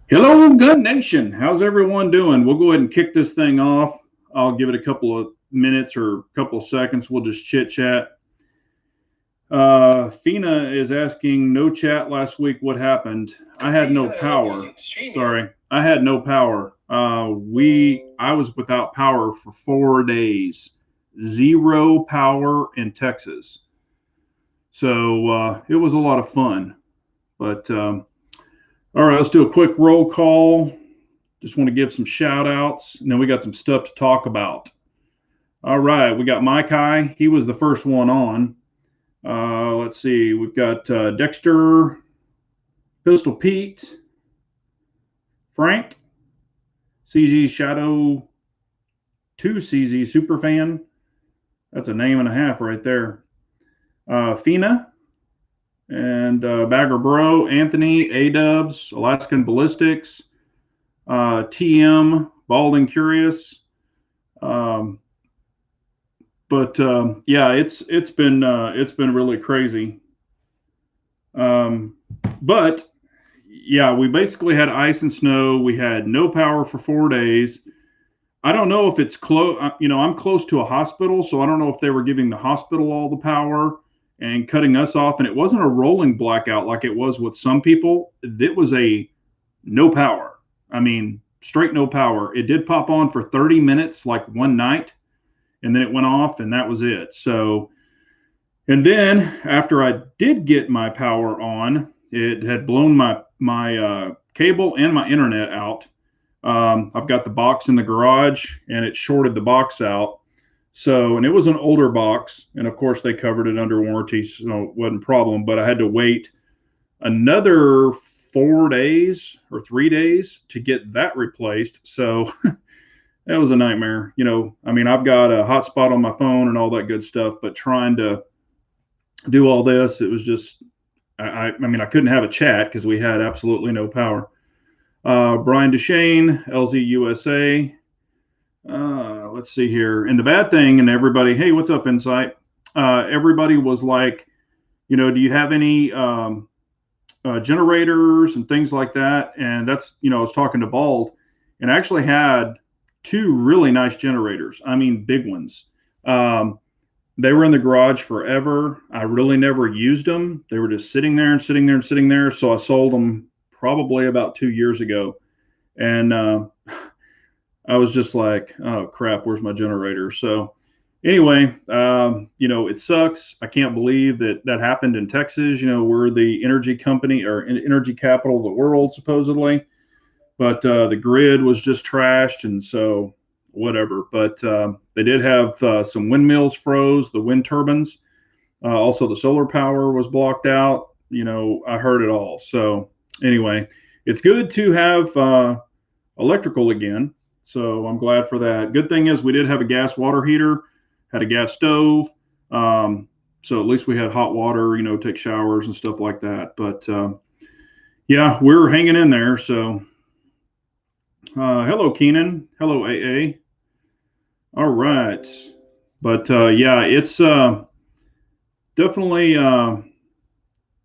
Hello, Gun Nation. How's everyone doing? We'll go ahead and kick this thing off. I'll give it a couple of minutes or a couple of seconds. We'll just chit chat. Fina is asking, no chat last week. What happened? I had no power. Sorry, I had no power. I was without power for 4 days. Zero power in Texas. So it was a lot of fun. But all right, let's do a quick roll call. Just want to give some shout outs, and then we got some stuff to talk about. All right, we got Mike High. He was the first one on. Let's see, we've got Dexter, Pistol Pete, Frank, CZ Shadow 2CZ Superfan. That's a name and a half right there. Fina, and Bagger Bro, Anthony, A-Dubs, Alaskan Ballistics, TM, Bald and Curious. Yeah, it's been really crazy. But yeah, we basically had ice and snow. We had no power for 4 days. I don't know if it's close. I'm close to a hospital, so I don't know if they were giving the hospital all the power and cutting us off. And it wasn't a rolling blackout like it was with some people. It was a no power. I mean, straight no power. It did pop on for 30 minutes, like one night, and then it went off, and that was it. So, and then after I did get my power on, it had blown my cable and my internet out. I've got the box in the garage, and it shorted the box out. So, and it was an older box, and of course they covered it under warranty, so it wasn't a problem. But I had to wait another 4 days or 3 days to get that replaced. So that was a nightmare. I mean, I've got a hotspot on my phone and all that good stuff, but trying to do all this, it was just, I mean, I couldn't have a chat because we had absolutely no power. Brian Duchesne, LZ USA. Let's see here. And the bad thing, and everybody, hey, what's up, Insight? Everybody was like, do you have any generators and things like that? And that's, I was talking to Bald, and I actually had two really nice generators. I mean, big ones. They were in the garage forever. I really never used them. They were just sitting there and sitting there and sitting there. So I sold them probably about 2 years ago. And I was just like, oh, crap, where's my generator? So anyway, it sucks. I can't believe that happened in Texas. We're the energy company or energy capital of the world, supposedly. But the grid was just trashed, and so whatever. But they did have some windmills froze, the wind turbines. Also, the solar power was blocked out. I heard it all. So anyway, it's good to have electrical again. So I'm glad for that. Good thing is we did have a gas water heater, had a gas stove. So at least we had hot water, take showers and stuff like that. But yeah, we're hanging in there. So hello, Keenan. Hello, AA. All right. But yeah, it's definitely, hello,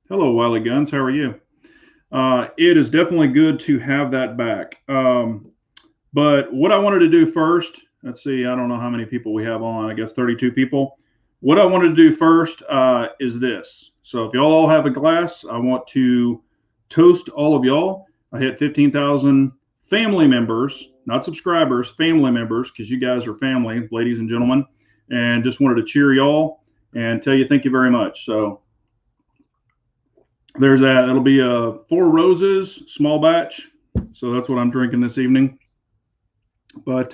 Wiley Guns. How are you? It is definitely good to have that back. But what I wanted to do first, let's see, I don't know how many people we have on, I guess 32 people. What I wanted to do first is this. So if y'all all have a glass, I want to toast all of y'all. I hit 15,000 family members, not subscribers, family members, because you guys are family, ladies and gentlemen, and just wanted to cheer y'all and tell you thank you very much. So there's that. It'll be 4 roses, small batch. So that's what I'm drinking this evening. But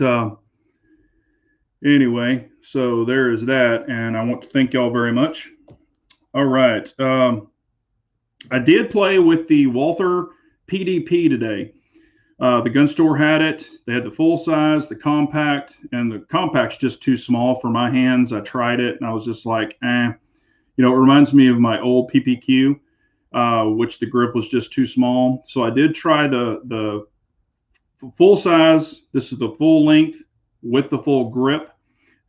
anyway, so there is that, and I want to thank y'all very much. All right. I did play with the Walther PDP today. The gun store had it. They had the full size, the compact, and the compact's just too small for my hands. I tried it, and I was just like, eh. It reminds me of my old PPQ, which the grip was just too small. So I did try the full size. This is the full length with the full grip,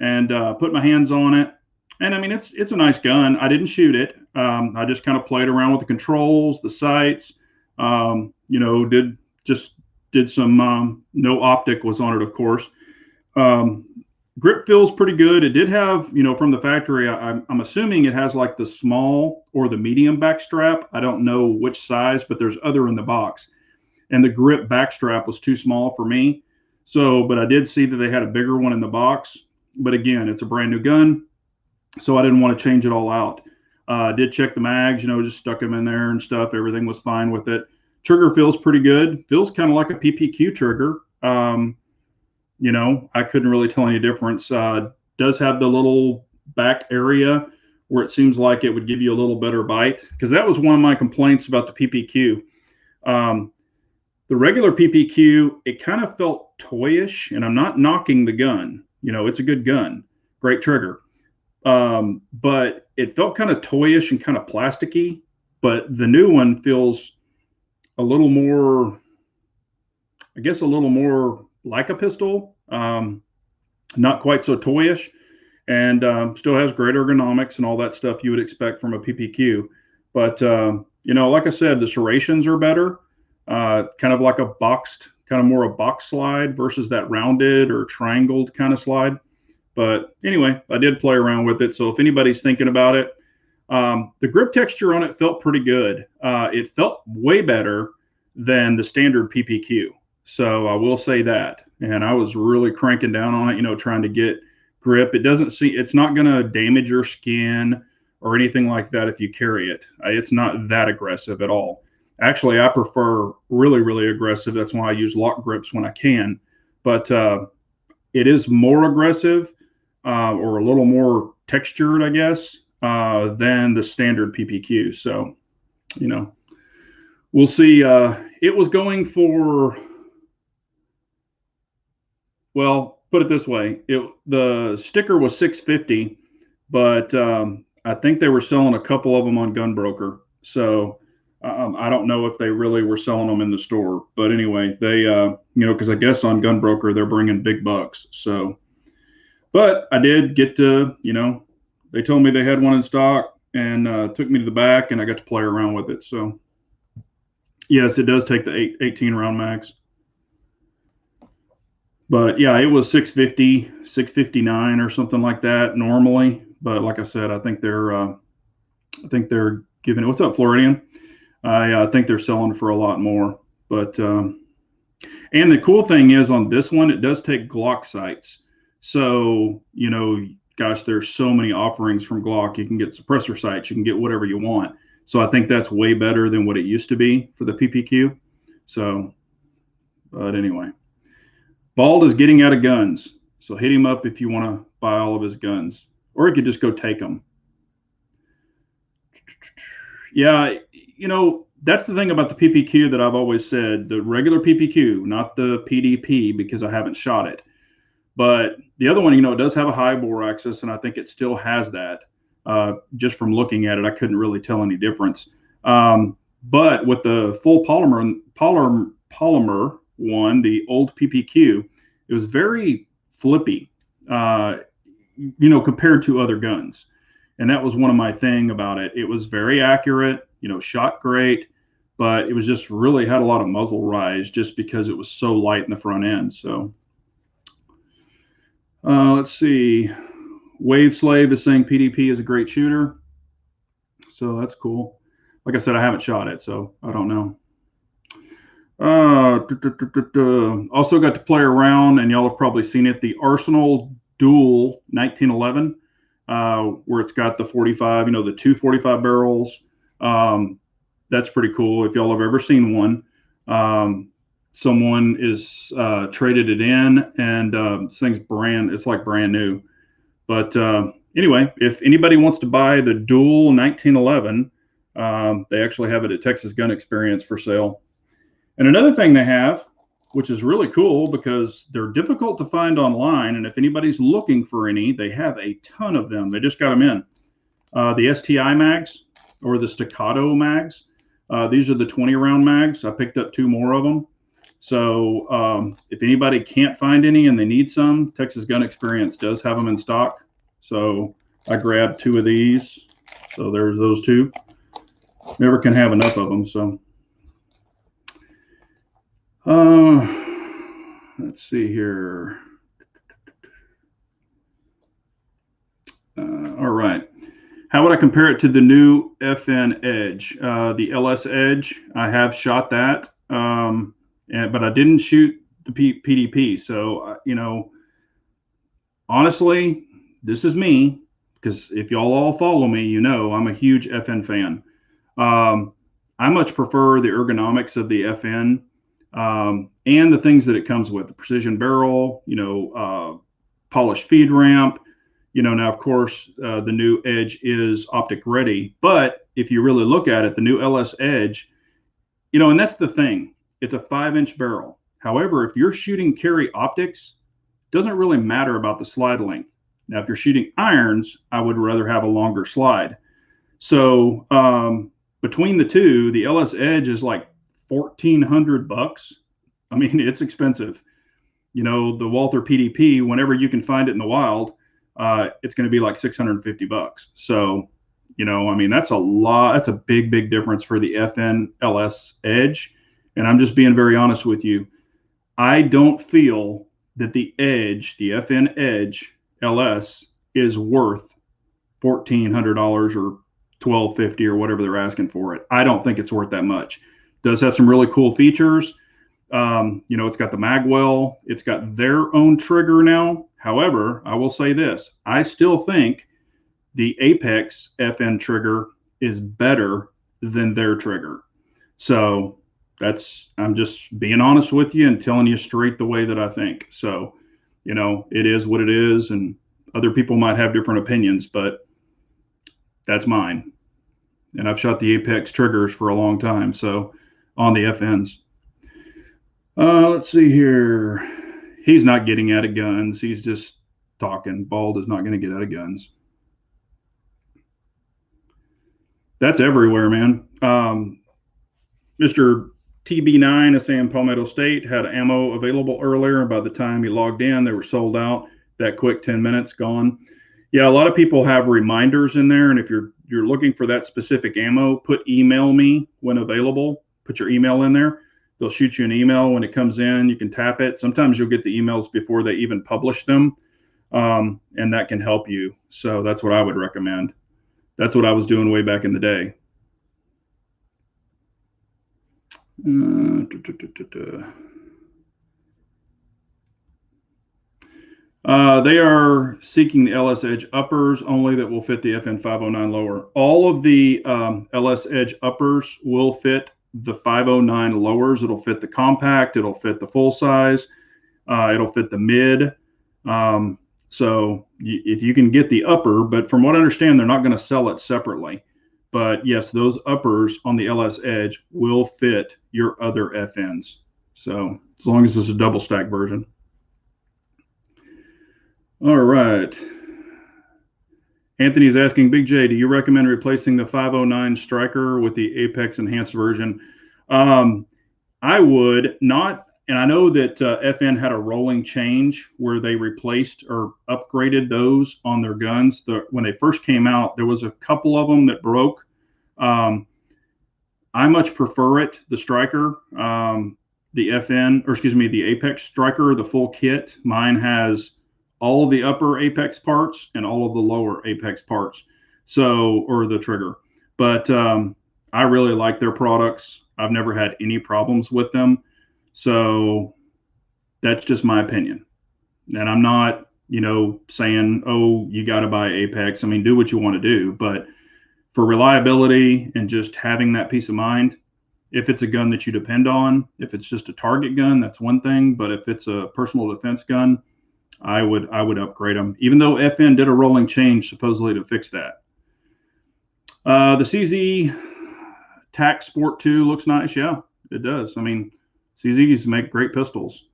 and put my hands on it. And I mean, it's a nice gun. I didn't shoot it. I just kind of played around with the controls, the sights, did just did some, no optic was on it, of course. Grip feels pretty good. It did have, from the factory, I'm assuming it has like the small or the medium back strap. I don't know which size, but there's other in the box. And the grip back strap was too small for me. So, but I did see that they had a bigger one in the box. But again, it's a brand new gun, so I didn't want to change it all out. I did check the mags, just stuck them in there and stuff. Everything was fine with it. Trigger feels pretty good. Feels kind of like a PPQ trigger. I couldn't really tell any difference. Does have the little back area where it seems like it would give you a little better bite, because that was one of my complaints about the PPQ. The regular PPQ, it kind of felt toyish, and I'm not knocking the gun. It's a good gun, great trigger. But it felt kind of toyish and kind of plasticky. But the new one feels a little more, I guess, a little more like a pistol, not quite so toyish, and still has great ergonomics and all that stuff you would expect from a PPQ. But, like I said, the serrations are better, kind of like a boxed, kind of more a box slide versus that rounded or triangled kind of slide. But anyway, I did play around with it. So if anybody's thinking about it, the grip texture on it felt pretty good. It felt way better than the standard PPQ. So I will say that. And I was really cranking down on it, trying to get grip. It's not going to damage your skin or anything like that if you carry it. It's not that aggressive at all. Actually, I prefer really, really aggressive. That's why I use lock grips when I can. But it is more aggressive or a little more textured, I guess, than the standard PPQ. So, we'll see. It was going for, well, put it this way. The sticker was $650, but I think they were selling a couple of them on Gunbroker. So I don't know if they really were selling them in the store. But anyway, they, because I guess on Gunbroker, they're bringing big bucks. So, but I did get to, they told me they had one in stock and took me to the back, and I got to play around with it. So, yes, it does take the 18 round mags. But yeah, it was 650, 659 or something like that normally. But like I said, I think they're giving it. What's up, Floridian? I think they're selling for a lot more. But and the cool thing is on this one, it does take Glock sights. So gosh, there's so many offerings from Glock. You can get suppressor sights. You can get whatever you want. So I think that's way better than what it used to be for the PPQ. So, but anyway. Bald is getting out of guns, so hit him up if you want to buy all of his guns, or you could just go take them. Yeah, that's the thing about the PPQ that I've always said, the regular PPQ, not the PDP, because I haven't shot it. But the other one, it does have a high bore axis, and I think it still has that. Just from looking at it, I couldn't really tell any difference. But with the full polymer one, the old PPQ, it was very flippy, compared to other guns. And that was one of my thing about it. It was very accurate, shot great, but it was just really had a lot of muzzle rise just because it was so light in the front end. So let's see. Wave Slave is saying PDP is a great shooter. So that's cool. Like I said, I haven't shot it, so I don't know. Also got to play around, and y'all have probably seen it, the Arsenal Dual 1911, where it's got the 45, the 245 barrels. That's pretty cool. If y'all have ever seen one, someone is traded it in, and this thing's it's like brand new. But anyway, if anybody wants to buy the Dual 1911, they actually have it at Texas Gun Experience for sale. And another thing they have, which is really cool because they're difficult to find online, and if anybody's looking for any, they have a ton of them. They just got them in. The STI mags, or the Staccato mags. These are the 20-round mags. I picked up 2 more of them. So if anybody can't find any and they need some, Texas Gun Experience does have them in stock. So I grabbed 2 of these. So there's those 2. Never can have enough of them, so. Let's see here. All right. How would I compare it to the new FN Edge? The LS Edge, I have shot that, but I didn't shoot the PDP. So, honestly, this is me, because if y'all all follow me, I'm a huge FN fan. I much prefer the ergonomics of the FN and the things that it comes with, the precision barrel, polished feed ramp. Now, of course, the new Edge is optic ready, but if you really look at it, the new LS Edge, and that's the thing, it's a 5-inch barrel. However, if you're shooting carry optics, it doesn't really matter about the slide length. Now, if you're shooting irons, I would rather have a longer slide. So between the two, the LS Edge is like $1,400. I mean, it's expensive. The Walther PDP, whenever you can find it in the wild, it's going to be like $650. So, that's a lot. That's a big, big difference for the FN LS Edge. And I'm just being very honest with you. I don't feel that the Edge, the FN Edge LS, is worth $1,400 or $1,250 or whatever they're asking for it. I don't think it's worth that much. It does have some really cool features. It's got the magwell. It's got their own trigger now. However, I will say this. I still think the Apex FN trigger is better than their trigger. So I'm just being honest with you and telling you straight the way that I think. So, it is what it is, and other people might have different opinions, but that's mine. And I've shot the Apex triggers for a long time, so on the FNs. Let's see here. He's not getting out of guns. He's just talking. Bald is not going to get out of guns. That's everywhere, man. Mr. TB9 is saying Palmetto State had ammo available earlier. By the time he logged in, they were sold out. That quick 10 minutes gone. Yeah, a lot of people have reminders in there, and if you're looking for that specific ammo, put email me when available. Put your email in there. They'll shoot you an email when it comes in. You can tap it. Sometimes you'll get the emails before they even publish them, and that can help you. So that's what I would recommend. That's what I was doing way back in the day. They are seeking the LS Edge uppers only that will fit the FN 509 lower. All of the LS Edge uppers will fit the 509 lowers. It'll fit the compact. It'll fit the full size. It'll fit the mid. So if you can get the upper, but from what I understand, they're not going to sell it separately. But yes, those uppers on the LS Edge will fit your other FNs. So as long as it's a double stack version. All right. Anthony's asking, Big J, do you recommend replacing the 509 Striker with the Apex Enhanced version? I would not. And I know that FN had a rolling change where they replaced or upgraded those on their guns. When they first came out, there was a couple of them that broke. I much prefer it, the Striker, the Apex Striker, the full kit. Mine has all of the upper Apex parts and all of the lower Apex parts. Or the trigger. But I really like their products. I've never had any problems with them. So that's just my opinion. And I'm not, saying, oh, you got to buy Apex. I mean, do what you want to do. But for reliability and just having that peace of mind, if it's a gun that you depend on, if it's just a target gun, that's one thing. But if it's a personal defense gun, I would upgrade them, even though FN did a rolling change supposedly to fix that. The CZ TAC Sport 2 looks nice. Yeah, it does. I mean, CZs make great pistols.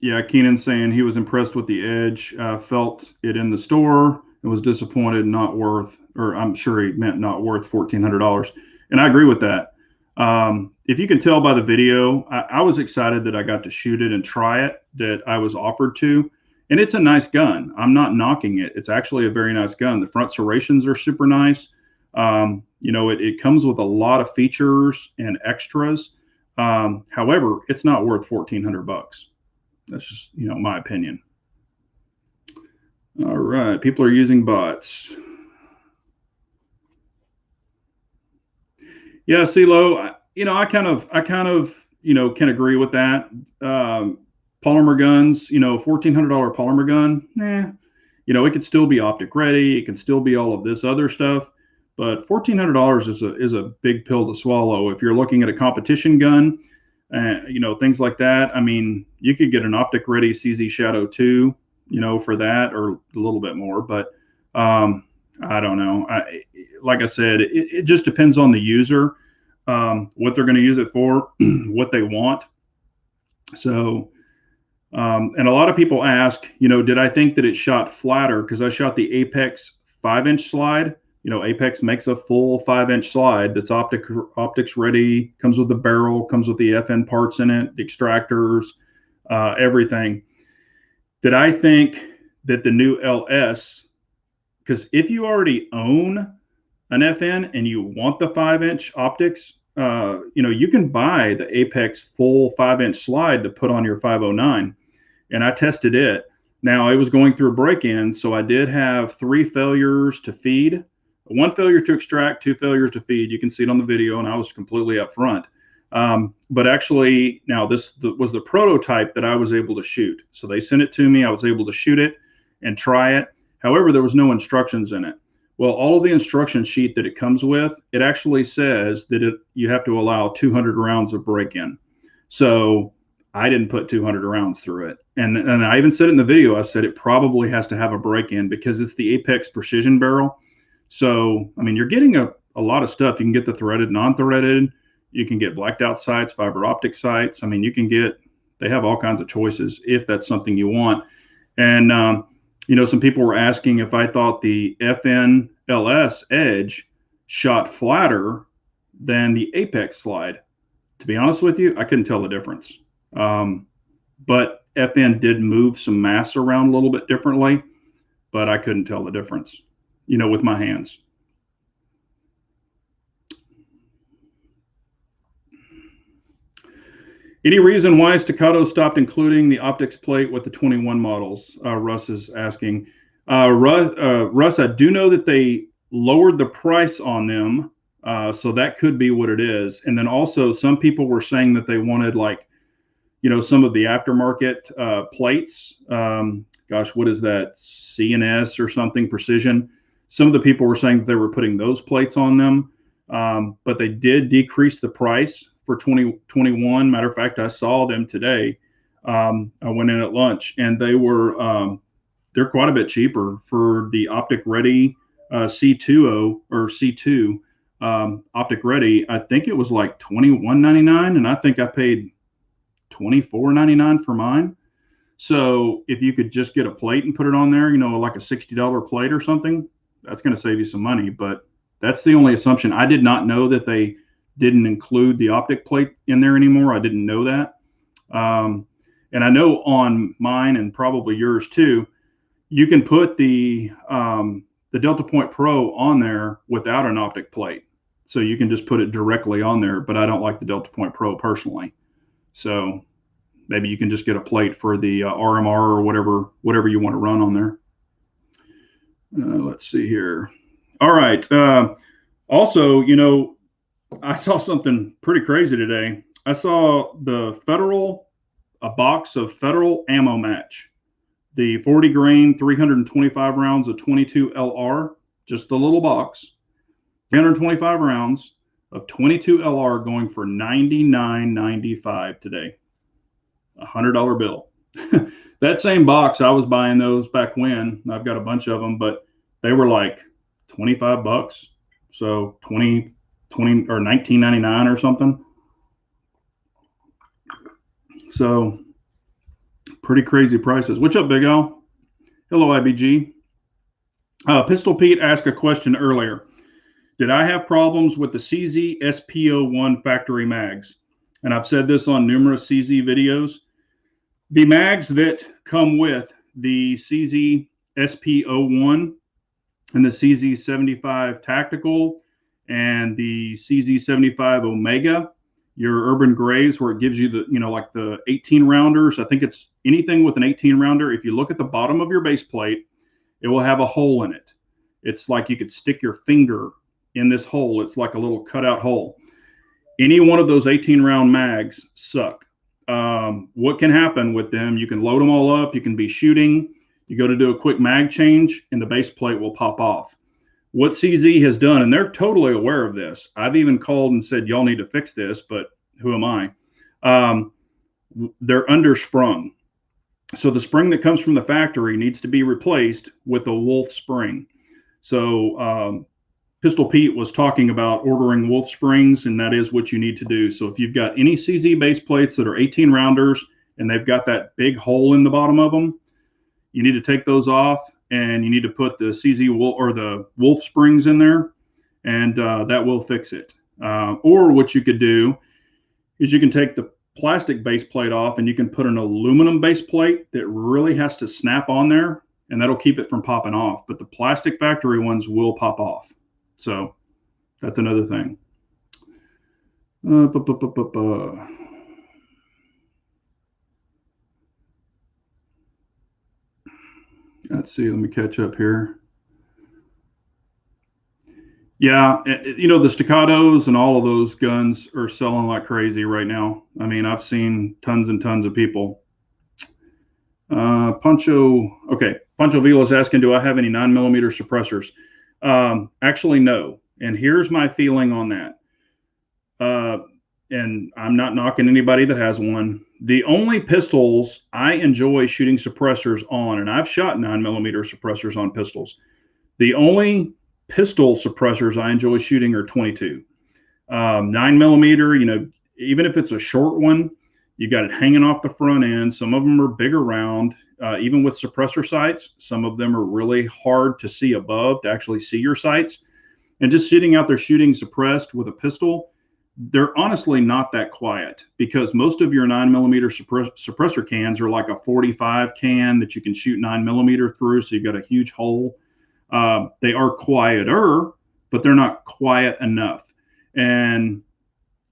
Yeah, Keenan's saying he was impressed with the Edge, felt it in the store, and was disappointed not worth, or I'm sure he meant not worth $1,400. And I agree with that. If you can tell by the video, I was excited that I got to shoot it and try it, that I was offered to. And it's a nice gun. I'm not knocking it. It's actually a very nice gun. The front serrations are super nice. It comes with a lot of features and extras. However, it's not worth $1,400. That's just, my opinion. All right, people are using bots. Yeah, CeeLo, I kind of, can agree with that. Polymer guns, $1,400 polymer gun, it could still be optic ready. It can still be all of this other stuff, but $1,400 is a big pill to swallow. If you're looking at a competition gun, things like that. I mean, you could get an optic ready CZ Shadow 2, for that, or a little bit more, but I don't know. Like I said, it just depends on the user, what they're going to use it for, what they want. So, and a lot of people ask, did I think that it shot flatter? Because I shot the Apex 5-inch slide. Apex makes a full 5-inch slide that's optics ready, comes with the barrel, comes with the FN parts in it, the extractors, everything. Did I think that the new LS, because if you already own an FN and you want the 5-inch optics, you can buy the Apex full 5-inch slide to put on your 509. And I tested it. Now, it was going through a break-in, so I did have 3 failures to feed, 1 failure to extract, 2 failures to feed. You can see it on the video, and I was completely upfront. But actually, now this was the prototype that I was able to shoot. So they sent it to me. I was able to shoot it and try it. However, there was no instructions in it. Well, all of the instruction sheet that it comes with, it actually says that you have to allow 200 rounds of break-in. So I didn't put 200 rounds through it. And I even said it in the video, I said it probably has to have a break-in because it's the Apex precision barrel. So, I mean, you're getting a lot of stuff. You can get the threaded, non-threaded. You can get blacked out sights, fiber optic sights. I mean, they have all kinds of choices if that's something you want. And, some people were asking if I thought the FN LS Edge shot flatter than the Apex slide. To be honest with you, I couldn't tell the difference. But FN did move some mass around a little bit differently, but I couldn't tell the difference, with my hands. Any reason why Staccato stopped including the optics plate with the 21 models? Russ is asking. Russ, I do know that they lowered the price on them, so that could be what it is. And then also, some people were saying that they wanted some of the aftermarket plates. Gosh, what is that? CNS or something, Precision. Some of the people were saying that they were putting those plates on them, but they did decrease the price for 2021. Matter of fact, I saw them today. I went in at lunch, and they're quite a bit cheaper for the optic ready C2 or C2 optic ready. I think it was like $21.99, and I think I paid $24.99 for mine. So if you could just get a plate and put it on there, like a $60 plate or something, that's going to save you some money. But that's the only assumption. I did not know that they didn't include the optic plate in there anymore. I didn't know that. And I know on mine and probably yours too, you can put the Delta Point Pro on there without an optic plate. So you can just put it directly on there, but I don't like the Delta Point Pro personally. So maybe you can just get a plate for the RMR or whatever you want to run on there. Let's see here. All right. Also, I saw something pretty crazy today. I saw a box of Federal ammo match, the 40 grain, 325 rounds of 22 LR, just a little box, 325 rounds of 22 LR going for $99.95 today. $100 bill. That same box, I was buying those back when. I've got a bunch of them, but they were like $25. So 20 or $19.99 or something. So pretty crazy prices. What's up, Big Al? Hello, IBG. Pistol Pete asked a question earlier. Did I have problems with the CZ SP01 factory mags? And I've said this on numerous CZ videos. The mags that come with the CZ SP01 and the CZ75 Tactical and the CZ75 Omega, your urban grays, where it gives you the, like the 18 rounders. I think it's anything with an 18 rounder. If you look at the bottom of your base plate, it will have a hole in it. It's like you could stick your finger in this hole. It's like a little cutout hole. Any one of those 18 round mags suck. What can happen with them? You can load them all up. You can be shooting. You go to do a quick mag change, and the base plate will pop off. What CZ has done, and they're totally aware of this. I've even called and said, y'all need to fix this, but who am I? They're undersprung. So the spring that comes from the factory needs to be replaced with a Wolf spring. So Pistol Pete was talking about ordering Wolf springs, and that is what you need to do. So if you've got any CZ base plates that are 18 rounders and they've got that big hole in the bottom of them, you need to take those off, and you need to put the CZ or the Wolf springs in there, and that will fix it. Or what you could do is you can take the plastic base plate off, and you can put an aluminum base plate that really has to snap on there, and that'll keep it from popping off. But the plastic factory ones will pop off. So that's another thing. Let's see. Let me catch up here. Yeah, the staccatos and all of those guns are selling like crazy right now. I mean, I've seen tons and tons of people. Pancho Vila is asking, do I have any 9mm suppressors? Actually, no. And here's my feeling on that. And I'm not knocking anybody that has one. The only pistols I enjoy shooting suppressors on, and I've shot 9mm suppressors on pistols. The only pistol suppressors I enjoy shooting are 22. 9mm, even if it's a short one, you got it hanging off the front end. Some of them are bigger round, even with suppressor sights. Some of them are really hard to see above, to actually see your sights. And just sitting out there shooting suppressed with a pistol, they're honestly not that quiet, because most of your 9mm suppressor cans are like a 45 can that you can shoot 9mm through. So you've got a huge hole. They are quieter, but they're not quiet enough. And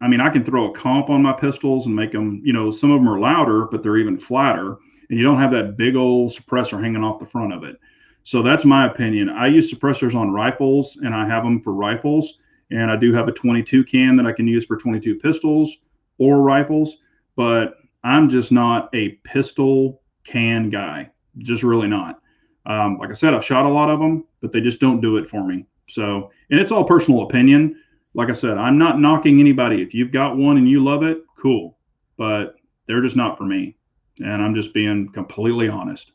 I mean, I can throw a comp on my pistols and make them, some of them are louder, but they're even flatter. And you don't have that big old suppressor hanging off the front of it. So that's my opinion. I use suppressors on rifles, and I have them for rifles. And I do have a 22 can that I can use for 22 pistols or rifles. But I'm just not a pistol can guy. Just really not. Like I said, I've shot a lot of them, but they just don't do it for me. So, and it's all personal opinion. Like I said, I'm not knocking anybody. If you've got one and you love it, cool. But they're just not for me. And I'm just being completely honest.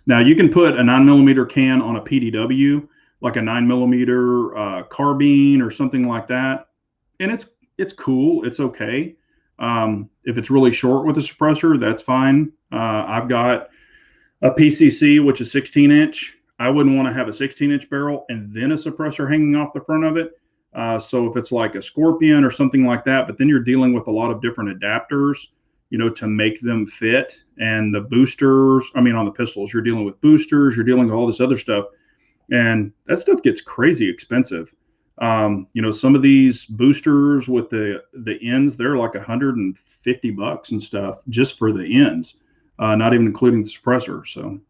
Now, you can put a 9mm can on a PDW, like a 9mm carbine or something like that. And it's cool. It's okay. If it's really short with a suppressor, that's fine. I've got a PCC, which is 16-inch. I wouldn't want to have a 16-inch barrel and then a suppressor hanging off the front of it. So if it's like a Scorpion or something like that, but then you're dealing with a lot of different adapters, to make them fit. And the boosters, on the pistols, you're dealing with boosters, you're dealing with all this other stuff. And that stuff gets crazy expensive. Some of these boosters with the ends, they're like $150 and stuff just for the ends, not even including the suppressor. So,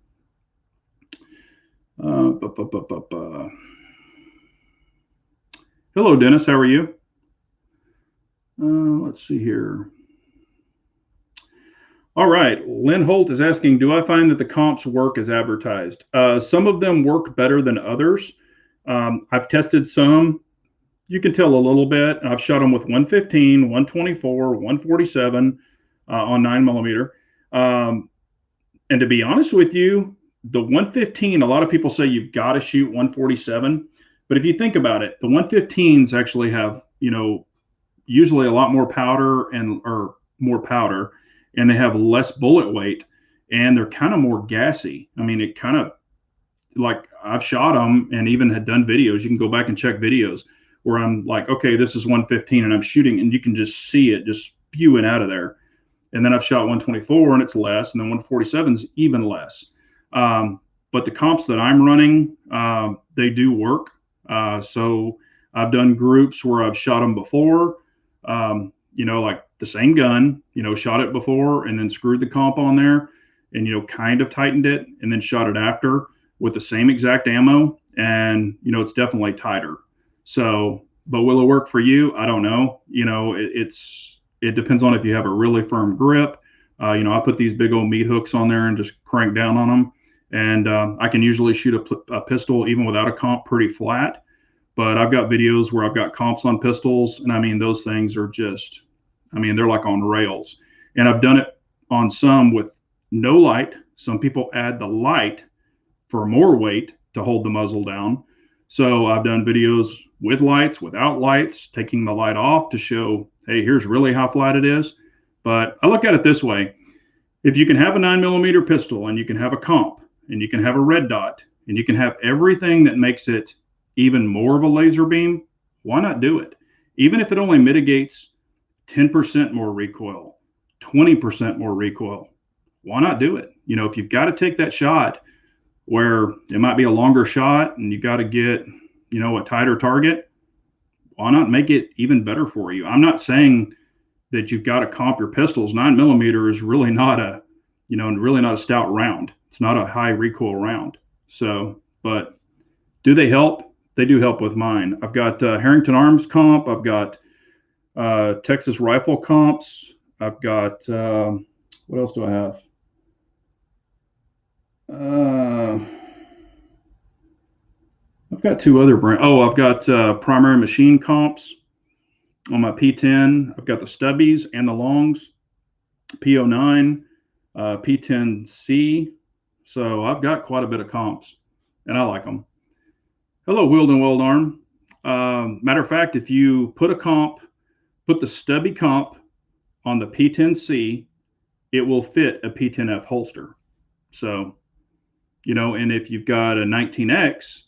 hello, Dennis. How are you? Let's see here. All right. Lynn Holt is asking, do I find that the comps work as advertised? Some of them work better than others. I've tested some. You can tell a little bit. I've shot them with 115, 124, 147 on 9mm. And to be honest with you, the 115, a lot of people say you've got to shoot 147. But if you think about it, the 115s actually have, usually a lot more powder and they have less bullet weight, and they're kind of more gassy. It kind of, like, I've shot them and even had done videos. You can go back and check videos where I'm like, okay, this is 115 and I'm shooting, and you can just see it just spewing out of there. And then I've shot 124 and it's less, and then 147 is even less. but the comps that I'm running, they do work. So I've done groups where I've shot them before, like the same gun, shot it before and then screwed the comp on there and, kind of tightened it and then shot it after with the same exact ammo. And, it's definitely tighter. So, but will it work for you? I don't know. It depends on if you have a really firm grip. I put these big old meat hooks on there and just crank down on them. And I can usually shoot a pistol even without a comp pretty flat. But I've got videos where I've got comps on pistols. And I mean, those things are just, they're like on rails. And I've done it on some with no light. Some people add the light for more weight to hold the muzzle down. So I've done videos with lights, without lights, taking the light off to show, hey, here's really how flat it is. But I look at it this way. If you can have a 9mm pistol and you can have a comp and you can have a red dot and you can have everything that makes it even more of a laser beam, why not do it? Even if it only mitigates 10% more recoil, 20% more recoil, why not do it? If you've got to take that shot where it might be a longer shot and you got to get, a tighter target, why not make it even better for you? I'm not saying that you've got to comp your pistols. 9mm is really not a stout round. It's not a high recoil round. So, but do they help? They do help with mine. I've got Harrington Arms comp. I've got Texas Rifle comps. I've got, what else do I have? I've got two other brands. Oh, I've got Primary Machine comps on my P10. I've got the stubbies and the longs, P09, P10C. So I've got quite a bit of comps, and I like them. Hello, Wield and Weld Arm. Matter of fact, if you put the stubby comp on the P10C, it will fit a P10F holster. So, and if you've got a 19X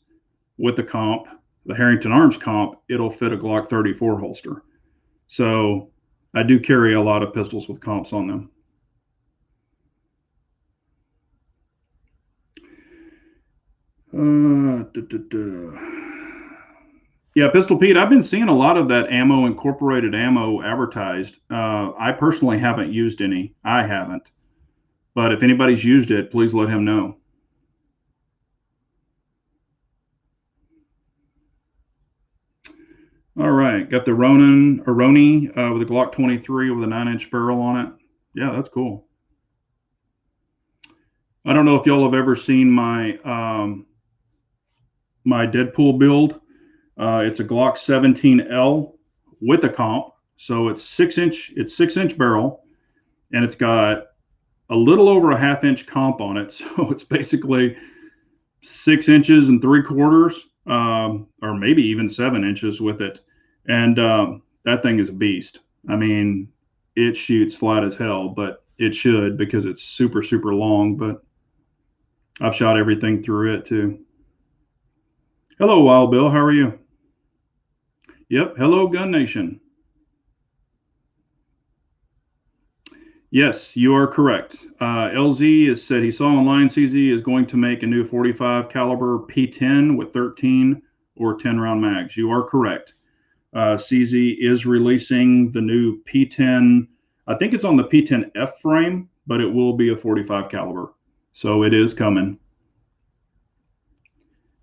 with the comp, the Harrington Arms comp, it'll fit a Glock 34 holster. So I do carry a lot of pistols with comps on them. Yeah, Pistol Pete, I've been seeing a lot of that incorporated ammo advertised. I personally haven't used any. I haven't. But if anybody's used it, please let him know. All right, got the Roni with a Glock 23 with a 9-inch barrel on it. Yeah, that's cool. I don't know if y'all have ever seen my my Deadpool build. It's a Glock 17L with a comp, so it's 6-inch barrel, and it's got a little over a 1/2-inch comp on it, so it's basically 6 inches and 3/4, or maybe even 7 inches with it. And that thing is a beast. I mean, it shoots flat as hell, but it should because it's super, super long. But I've shot everything through it too. Hello, Wild Bill. How are you? Yep. Hello, Gun Nation. Yes, you are correct. LZ has said he saw online CZ is going to make a new 45 caliber P10 with 13 or 10 round mags. You are correct. CZ is releasing the new P10. I think it's on the P10F frame, but it will be a 45 caliber. So it is coming.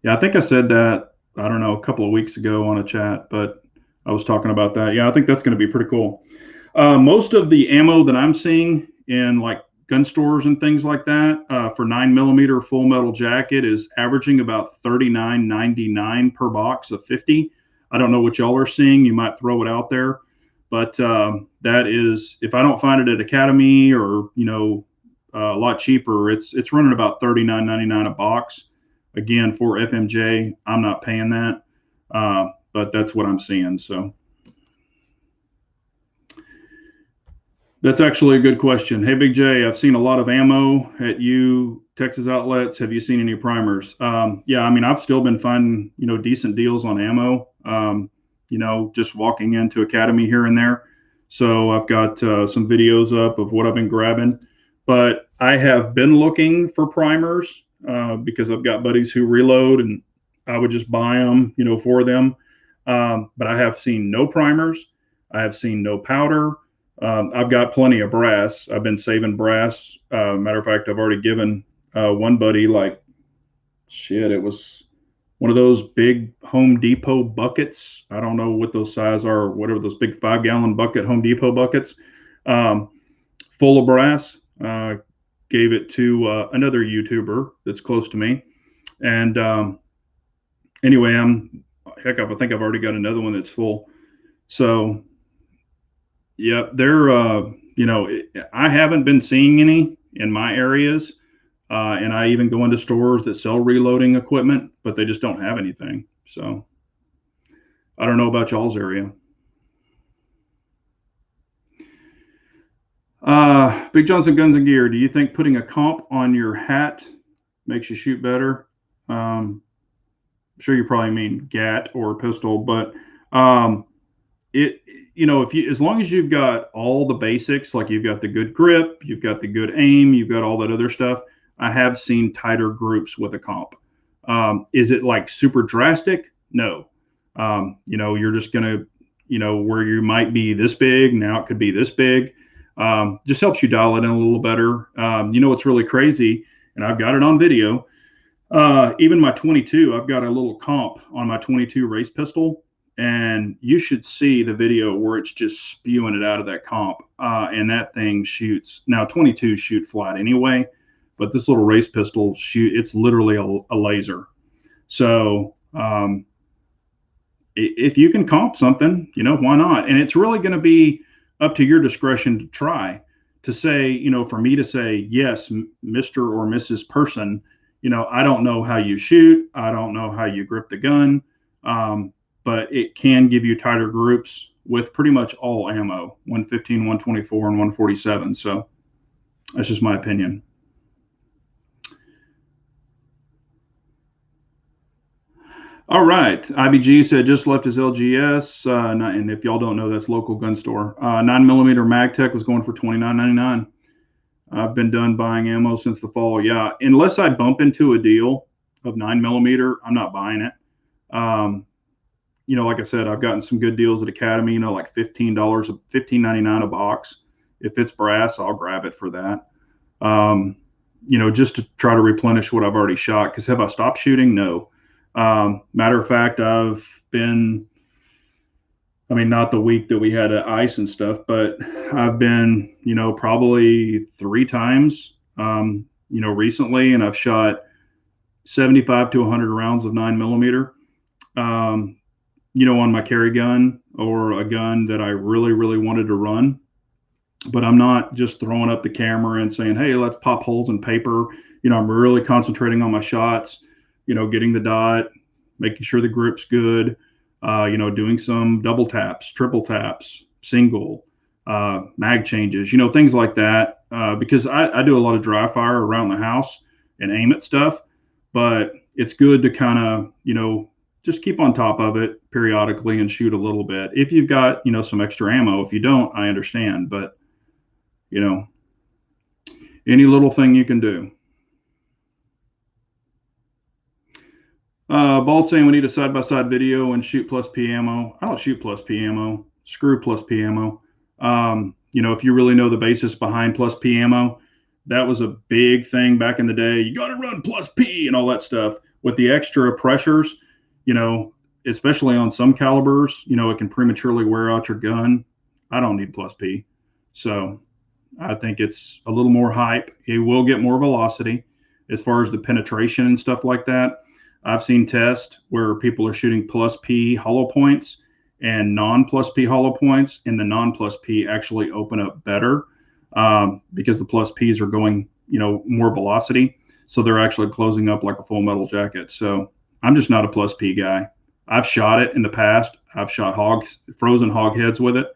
Yeah, I think I said that, I don't know, a couple of weeks ago on a chat, but I was talking about that. Yeah, I think that's going to be pretty cool. Most of the ammo that I'm seeing in like gun stores and things like that for 9mm full metal jacket is averaging about $39.99 per box of 50. I don't know what y'all are seeing. You might throw it out there, but that is, if I don't find it at Academy or a lot cheaper, it's running about $39.99 a box. Again, for FMJ, I'm not paying that, but that's what I'm seeing. So. That's actually a good question. Hey, Big J, I've seen a lot of ammo at Texas outlets. Have you seen any primers? Yeah, I mean, I've still been finding, decent deals on ammo, just walking into Academy here and there. So I've got some videos up of what I've been grabbing. But I have been looking for primers because I've got buddies who reload, and I would just buy them, for them. But I have seen no primers. I have seen no powder. I've got plenty of brass. I've been saving brass. Matter of fact, I've already given one buddy, like, shit, it was one of those big Home Depot buckets. I don't know what those size are, whatever, those big 5-gallon bucket Home Depot buckets, um, full of brass. Gave it to another YouTuber that's close to me. And anyway, I think I've already got another one that's full. So, yeah, I haven't been seeing any in my areas. And I even go into stores that sell reloading equipment, but they just don't have anything. So I don't know about y'all's area. Big Johnson Guns and Gear. Do you think putting a comp on your hat makes you shoot better? I'm sure you probably mean gat or pistol, but it if you, as long as you've got all the basics, like you've got the good grip, you've got the good aim, you've got all that other stuff. I have seen tighter groups with a comp. Is it like super drastic? No. You're just gonna, where you might be this big, now it could be this big. Just helps you dial it in a little better. What's really crazy, and I've got it on video. Even my 22, I've got a little comp on my 22 race pistol, and you should see the video where it's just spewing it out of that comp. And that thing shoots. Now 22 shoot flat anyway, but this little race pistol it's literally a laser. So if you can comp something, why not? And it's really going to be up to your discretion to try. To say, for me to say, yes, Mr. or Mrs. Person, I don't know how you shoot. I don't know how you grip the gun. But it can give you tighter groups with pretty much all ammo, 115, 124, and 147. So that's just my opinion. All right. IBG said just left his LGS. And if y'all don't know, that's local gun store. 9mm MagTech was going for $29.99. I've been done buying ammo since the fall. Yeah. Unless I bump into a deal of 9mm, I'm not buying it. Like I said, I've gotten some good deals at Academy, like $15, $15.99 a box. If it's brass, I'll grab it for that. Just to try to replenish what I've already shot. Because have I stopped shooting? No. Matter of fact, I've been, not the week that we had ice and stuff, but I've been, probably 3 times, recently, and I've shot 75 to 100 rounds of 9mm. On my carry gun or a gun that I really, really wanted to run. But I'm not just throwing up the camera and saying, hey, let's pop holes in paper. I'm really concentrating on my shots, getting the dot, making sure the grip's good, doing some double taps, triple taps, single, mag changes, things like that. Because I do a lot of dry fire around the house and aim at stuff, but it's good to kind of, just keep on top of it periodically and shoot a little bit. If you've got, some extra ammo. If you don't, I understand, but any little thing you can do. Bald saying we need a side-by-side video and shoot plus P ammo. I don't shoot plus P ammo. Screw plus P ammo. If you really know the basis behind plus P ammo, that was a big thing back in the day. You got to run plus P and all that stuff. With the extra pressures, especially on some calibers, it can prematurely wear out your gun. I don't need plus P. So I think it's a little more hype. It will get more velocity as far as the penetration and stuff like that. I've seen tests where people are shooting plus P hollow points and non-plus P hollow points, and the non-plus P actually open up better because the plus Ps are going, more velocity. So they're actually closing up like a full metal jacket. So I'm just not a plus P guy. I've shot it in the past. I've shot frozen hog heads with it.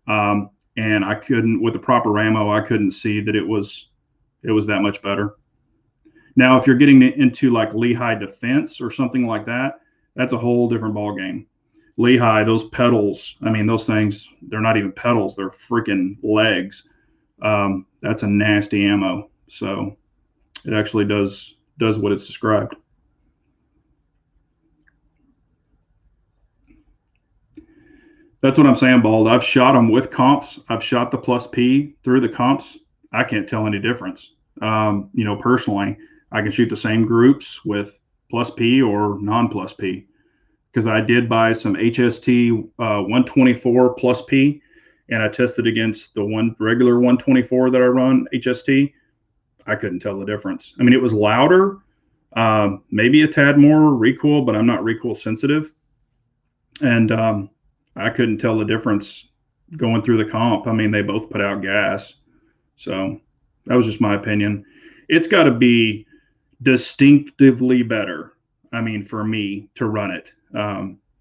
And I couldn't, with the proper ammo, I couldn't see that it was that much better. Now, if you're getting into like Lehigh Defense or something like that, that's a whole different ball game. Lehigh, those pedals, those things, they're not even pedals, they're freaking legs. That's a nasty ammo. So it actually does does what it's described. That's what I'm saying, Bald. I've shot them with comps. I've shot the plus P through the comps. I can't tell any difference. Personally, I can shoot the same groups with plus P or non plus P because I did buy some HST 124 plus P, and I tested against the one regular 124 that I run HST. I couldn't tell the difference. I mean, it was louder, maybe a tad more recoil, but I'm not recoil sensitive, and I couldn't tell the difference going through the comp. I mean, they both put out gas, so that was just my opinion. It's got to be distinctively better. I mean, for me to run it.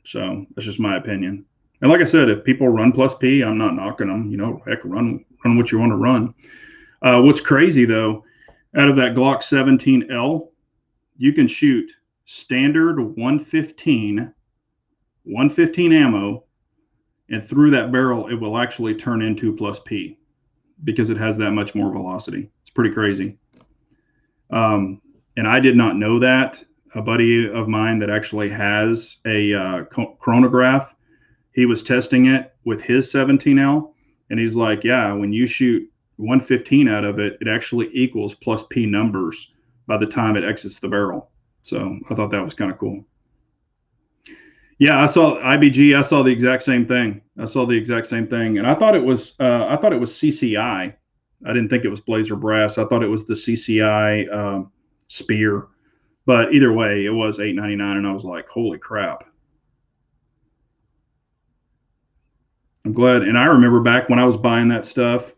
So that's just my opinion. And like I said, if people run plus P, I'm not knocking them. Heck, run what you want to run. What's crazy though, out of that Glock 17L, you can shoot standard 115 ammo, and through that barrel, it will actually turn into plus P because it has that much more velocity. It's pretty crazy. And I did not know that. A buddy of mine that actually has a chronograph, he was testing it with his 17L, and he's like, yeah, when you shoot 115 out of it, it actually equals plus P numbers by the time it exits the barrel. So I thought that was kind of cool. Yeah, I saw IBG. I saw the exact same thing. And I thought it was CCI. I didn't think it was Blazer Brass. I thought it was the CCI Spear. But either way, it was $8.99, and I was like, holy crap. I'm glad. And I remember back when I was buying that stuff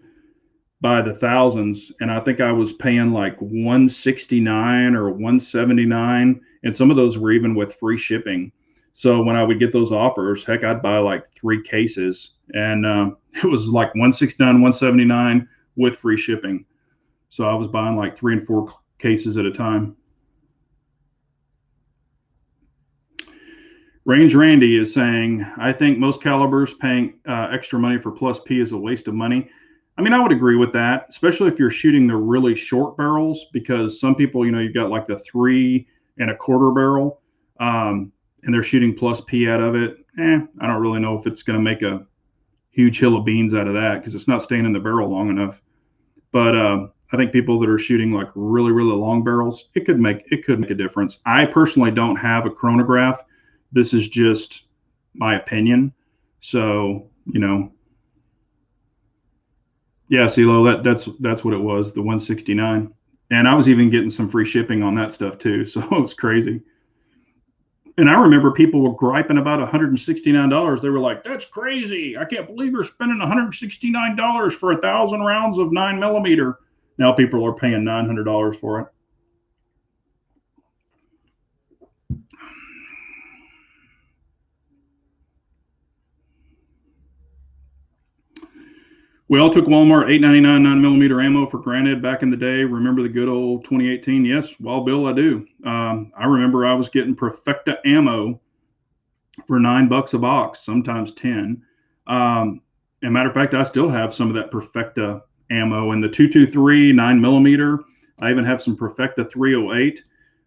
by the thousands, and I think I was paying like $169 or $179, and some of those were even with free shipping. So when I would get those offers, heck, I'd buy like 3 cases, and it was like $169, $179 with free shipping. So I was buying like 3 and 4 cases at a time. Range Randy is saying, I think most calibers paying extra money for plus P is a waste of money. I mean, I would agree with that, especially if you're shooting the really short barrels, because some people, you've got like the 3 1/4 barrel, and they're shooting plus P out of it. I don't really know if it's going to make a huge hill of beans out of that because it's not staying in the barrel long enough. But I think people that are shooting like really, really long barrels, it could make a difference. I personally don't have a chronograph. This is just my opinion. So, yeah, CeeLo, that's what it was, the 169. And I was even getting some free shipping on that stuff too. So it was crazy. And I remember people were griping about $169. They were like, that's crazy. I can't believe you're spending $169 for 1,000 rounds of 9mm. Now people are paying $900 for it. We all took Walmart $8.99 9mm ammo for granted back in the day. Remember the good old 2018? Yes, well, Bill, I do. I remember I was getting Perfecta ammo for $9 a box, sometimes 10. As a matter of fact, I still have some of that Perfecta ammo in the 223 9mm. I even have some Perfecta 308.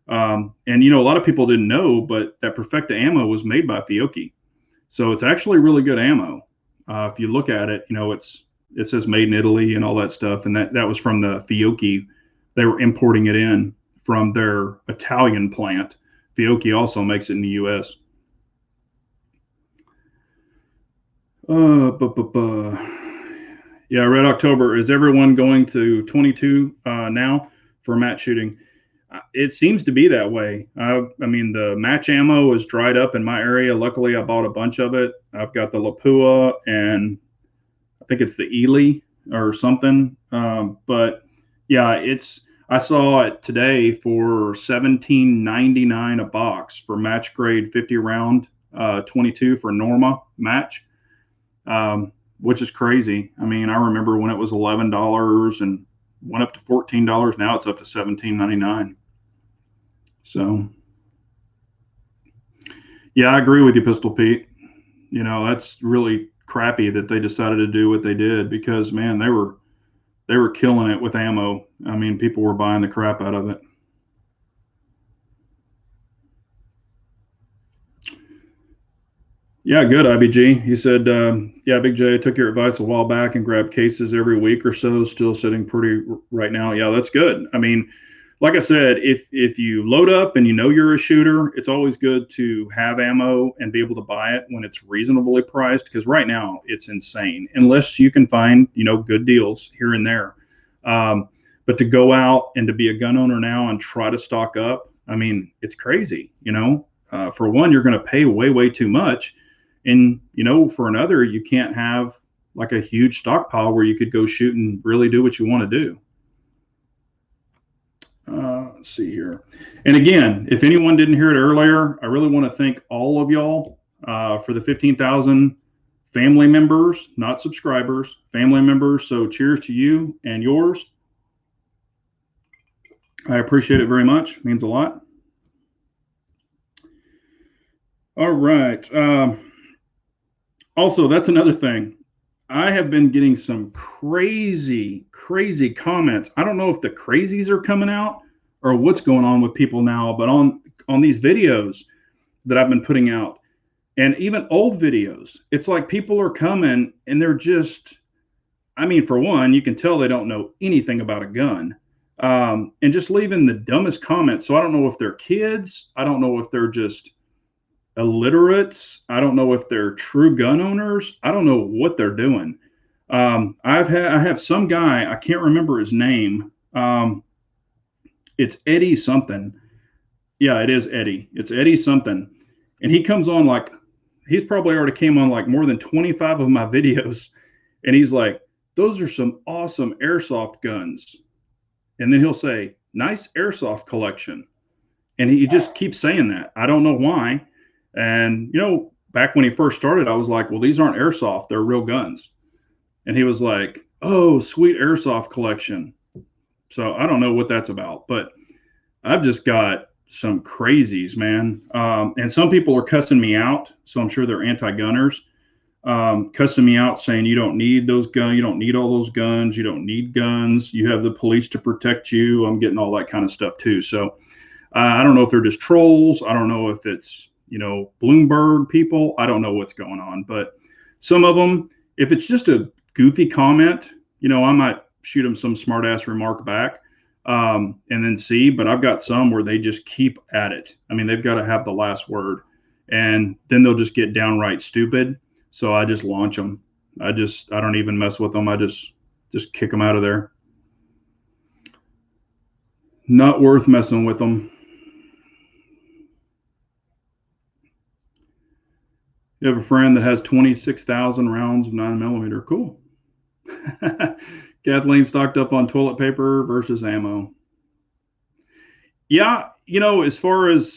And a lot of people didn't know, but that Perfecta ammo was made by Fiocchi, so it's actually really good ammo. If you look at it, it says made in Italy and all that stuff. And that was from the Fiocchi. They were importing it in from their Italian plant. Fiocchi also makes it in the U.S. Yeah, Red October. Is everyone going to 22 now for match shooting? It seems to be that way. I mean, the match ammo is dried up in my area. Luckily, I bought a bunch of it. I've got the Lapua and I think it's the Ely or something. But yeah, I saw it today for $17.99 a box for match grade 50 round 22 for Norma match, which is crazy. I mean, I remember when it was $11 and went up to $14. Now it's up to $17.99. So yeah, I agree with you, Pistol Pete. That's really crappy that they decided to do what they did because, man, they were killing it with ammo. I mean, people were buying the crap out of it. Yeah, good, IBG. He said, yeah, Big J, I took your advice a while back and grabbed cases every week or so, still sitting pretty right now. Yeah, that's good. I mean, like I said, if you load up and you know you're a shooter, it's always good to have ammo and be able to buy it when it's reasonably priced, because right now it's insane unless you can find, good deals here and there. Um, but to go out and to be a gun owner now and try to stock up, I mean, it's crazy. For one, you're going to pay way, way too much. And, for another, you can't have like a huge stockpile where you could go shoot and really do what you want to do. Let's see here. And again, if anyone didn't hear it earlier, I really want to thank all of y'all for the 15,000 family members, not subscribers, family members. So cheers to you and yours. I appreciate it very much. It means a lot. All right. Also, that's another thing. I have been getting some crazy, crazy comments. I don't know if the crazies are coming out or what's going on with people now, but on these videos that I've been putting out, and even old videos, it's like people are coming and they're just, I mean, for one, you can tell they don't know anything about a gun, and just leaving the dumbest comments. So I don't know if they're kids. I don't know if they're just illiterates. I don't know if they're true gun owners. I don't know what they're doing. I have some guy, I can't remember his name. It's Eddie something. Yeah, it is Eddie. It's Eddie something. And he comes on like, he's probably already came on like more than 25 of my videos. And he's like, those are some awesome airsoft guns. And then he'll say, nice airsoft collection. And he just keeps saying that. I don't know why. And, back when he first started, I was like, well, these aren't airsoft, they're real guns. And he was like, oh, sweet airsoft collection. So I don't know what that's about, but I've just got some crazies, man. And some people are cussing me out. So I'm sure they're anti-gunners, cussing me out, saying you don't need those guns. You don't need all those guns. You don't need guns. You have the police to protect you. I'm getting all that kind of stuff too. So I don't know if they're just trolls. I don't know if it's, Bloomberg people. I don't know what's going on, but some of them, if it's just a goofy comment, I might shoot them some smart ass remark back, and then see. But I've got some where they just keep at it. I mean, they've got to have the last word, and then they'll just get downright stupid. So I just launch them. I don't even mess with them. I just kick them out of there. Not worth messing with them. You have a friend that has 26,000 rounds of 9mm. Cool. Kathleen stocked up on toilet paper versus ammo. Yeah, as far as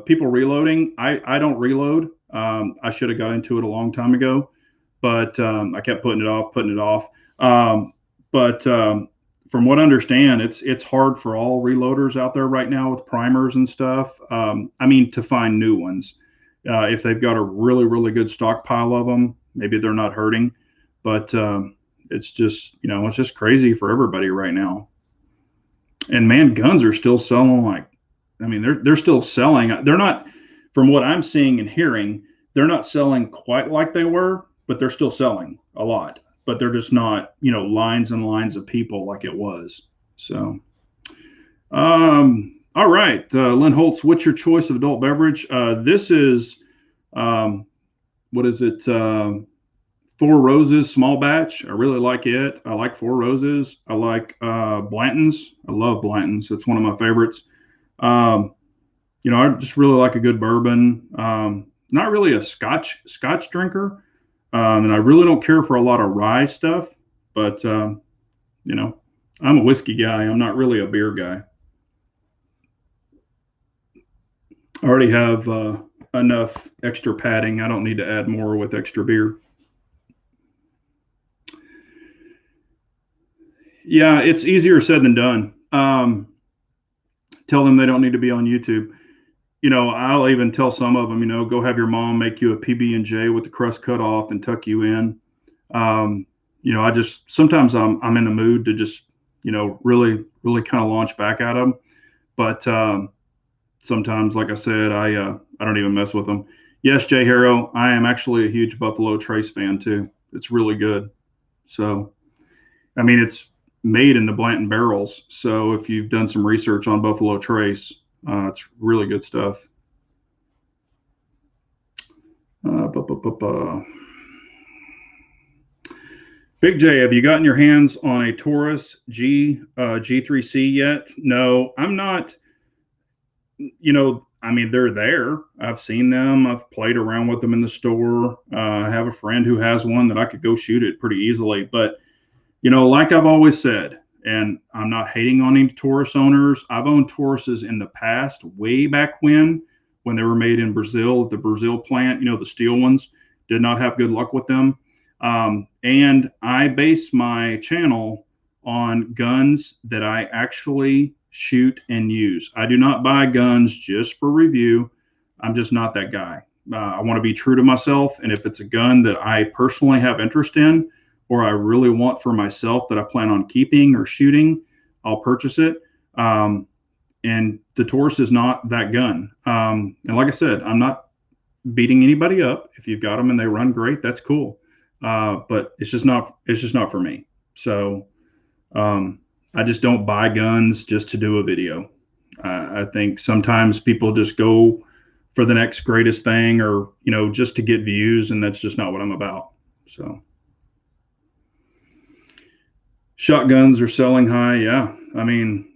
people reloading, I don't reload. I should have got into it a long time ago, but I kept putting it off. But from what I understand, it's hard for all reloaders out there right now with primers and stuff. I mean, to find new ones. If they've got a really, really good stockpile of them, maybe they're not hurting. But it's just, it's just crazy for everybody right now. And man, guns are still selling like, I mean, they're still selling. They're not, from what I'm seeing and hearing, they're not selling quite like they were, but they're still selling a lot. But they're just not, lines and lines of people like it was. So, all right, Lynn Holtz, what's your choice of adult beverage? This is, what is it? Four Roses small batch. I really like it. I like Four Roses. I like Blanton's. I love Blanton's. It's one of my favorites. I just really like a good bourbon. Not really a Scotch drinker, and I really don't care for a lot of rye stuff. But I'm a whiskey guy. I'm not really a beer guy. I already have enough extra padding. I don't need to add more with extra beer. Yeah, it's easier said than done. Tell them they don't need to be on YouTube. I'll even tell some of them, go have your mom make you a PB&J with the crust cut off and tuck you in. I just sometimes I'm in the mood to just really really kind of launch back at them, but sometimes, like I said, I don't even mess with them. Yes, Jay Harrow. I am actually a huge Buffalo Trace fan too. It's really good. So, I mean, it's made in the Blanton barrels. So, if you've done some research on Buffalo Trace, it's really good stuff. Uh, bu- bu- bu- bu. Big J, have you gotten your hands on a Taurus G3C yet? No, I'm not. I mean, they're there. I've seen them. I've played around with them in the store. I have a friend who has one that I could go shoot it pretty easily. But like I've always said, and I'm not hating on any Taurus owners. I've owned Tauruses in the past, way back when they were made in Brazil, the Brazil plant. The steel ones. Did not have good luck with them. And I base my channel on guns that I actually shoot and use. I do not buy guns just for review. I'm just not that guy. I want to be true to myself. And if it's a gun that I personally have interest in, or I really want for myself that I plan on keeping or shooting, I'll purchase it. And the Taurus is not that gun. And like I said, I'm not beating anybody up. If you've got them and they run great, that's cool. But it's just not for me. So I just don't buy guns just to do a video. I think sometimes people just go for the next greatest thing, or just to get views, and that's just not what I'm about. So shotguns are selling high. Yeah, I mean,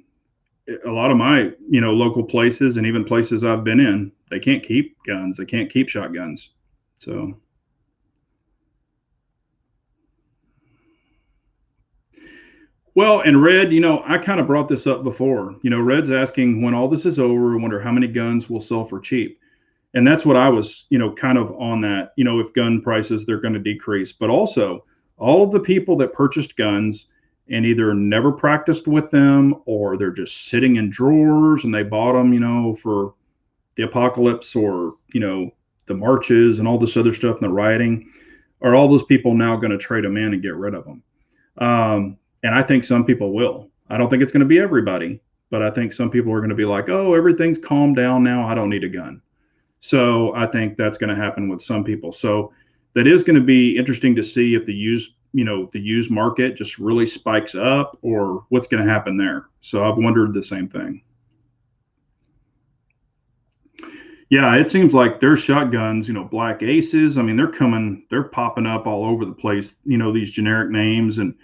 a lot of my local places and even places I've been in, they can't keep guns. They can't keep shotguns. So. Well, and Red, I kind of brought this up before. Red's asking when all this is over, I wonder how many guns will sell for cheap. And that's what I was, kind of on that, if gun prices, they're going to decrease. But also, all of the people that purchased guns and either never practiced with them, or they're just sitting in drawers and they bought them, for the apocalypse, or, the marches and all this other stuff and the rioting, are all those people now going to trade them in and get rid of them? And I think some people will. I don't think it's going to be everybody, but I think some people are going to be like, oh, everything's calmed down now. I don't need a gun. So I think that's going to happen with some people. So that is going to be interesting to see if the used market just really spikes up, or what's going to happen there. So I've wondered the same thing. Yeah, it seems like their shotguns, Black Aces. I mean, they're popping up all over the place. These generic names, and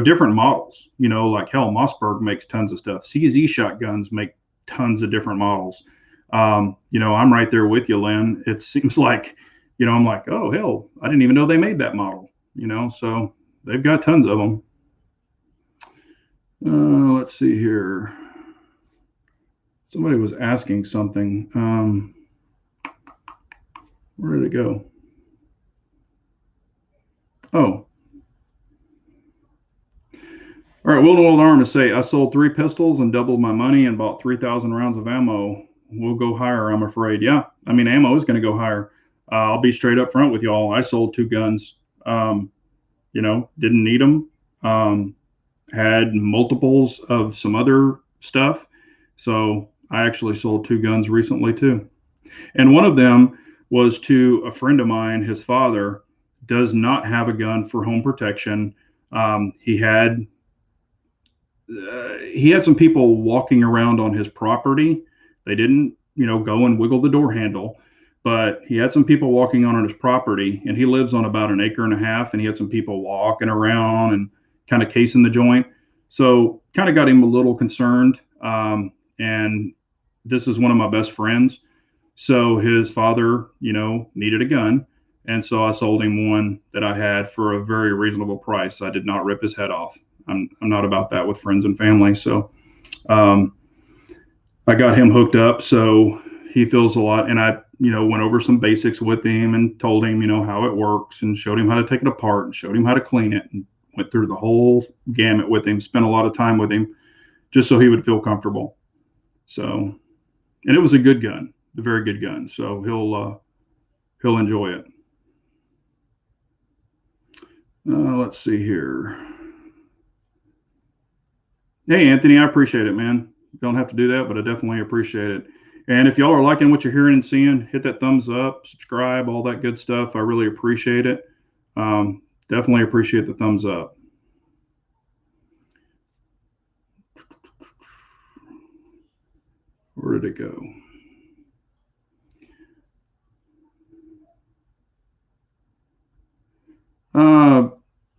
different models. Like hell, Mossberg makes tons of stuff. CZ shotguns make tons of different models. I'm right there with you, Lynn. It seems like, I'm like, oh hell, I didn't even know they made that model. So they've got tons of them. Let's see here. Somebody was asking something. Where did it go? Oh. All right, Will Old Arm to say, I sold 3 pistols and doubled my money and bought 3,000 rounds of ammo. We'll go higher, I'm afraid. Yeah, I mean, ammo is going to go higher. I'll be straight up front with y'all. I sold 2 guns. Didn't need them. Had multiples of some other stuff. So I actually sold 2 guns recently too. And one of them was to a friend of mine. His father does not have a gun for home protection. He had some people walking around on his property. They didn't, go and wiggle the door handle, but he had some people walking on his property, and he lives on about an acre and a half, and he had some people walking around and kind of casing the joint. So kind of got him a little concerned. And this is one of my best friends. So his father, needed a gun. And so I sold him one that I had for a very reasonable price. I did not rip his head off. I'm not about that with friends and family. So I got him hooked up. So he feels a lot. And I, went over some basics with him and told him, how it works, and showed him how to take it apart and showed him how to clean it, and went through the whole gamut with him, spent a lot of time with him just so he would feel comfortable. So, and it was a good gun, a very good gun. So he'll enjoy it. Let's see here. Hey, Anthony, I appreciate it, man. Don't have to do that, but I definitely appreciate it. And if y'all are liking what you're hearing and seeing, hit that thumbs up, subscribe, all that good stuff. I really appreciate it. Definitely appreciate the thumbs up. Where did it go?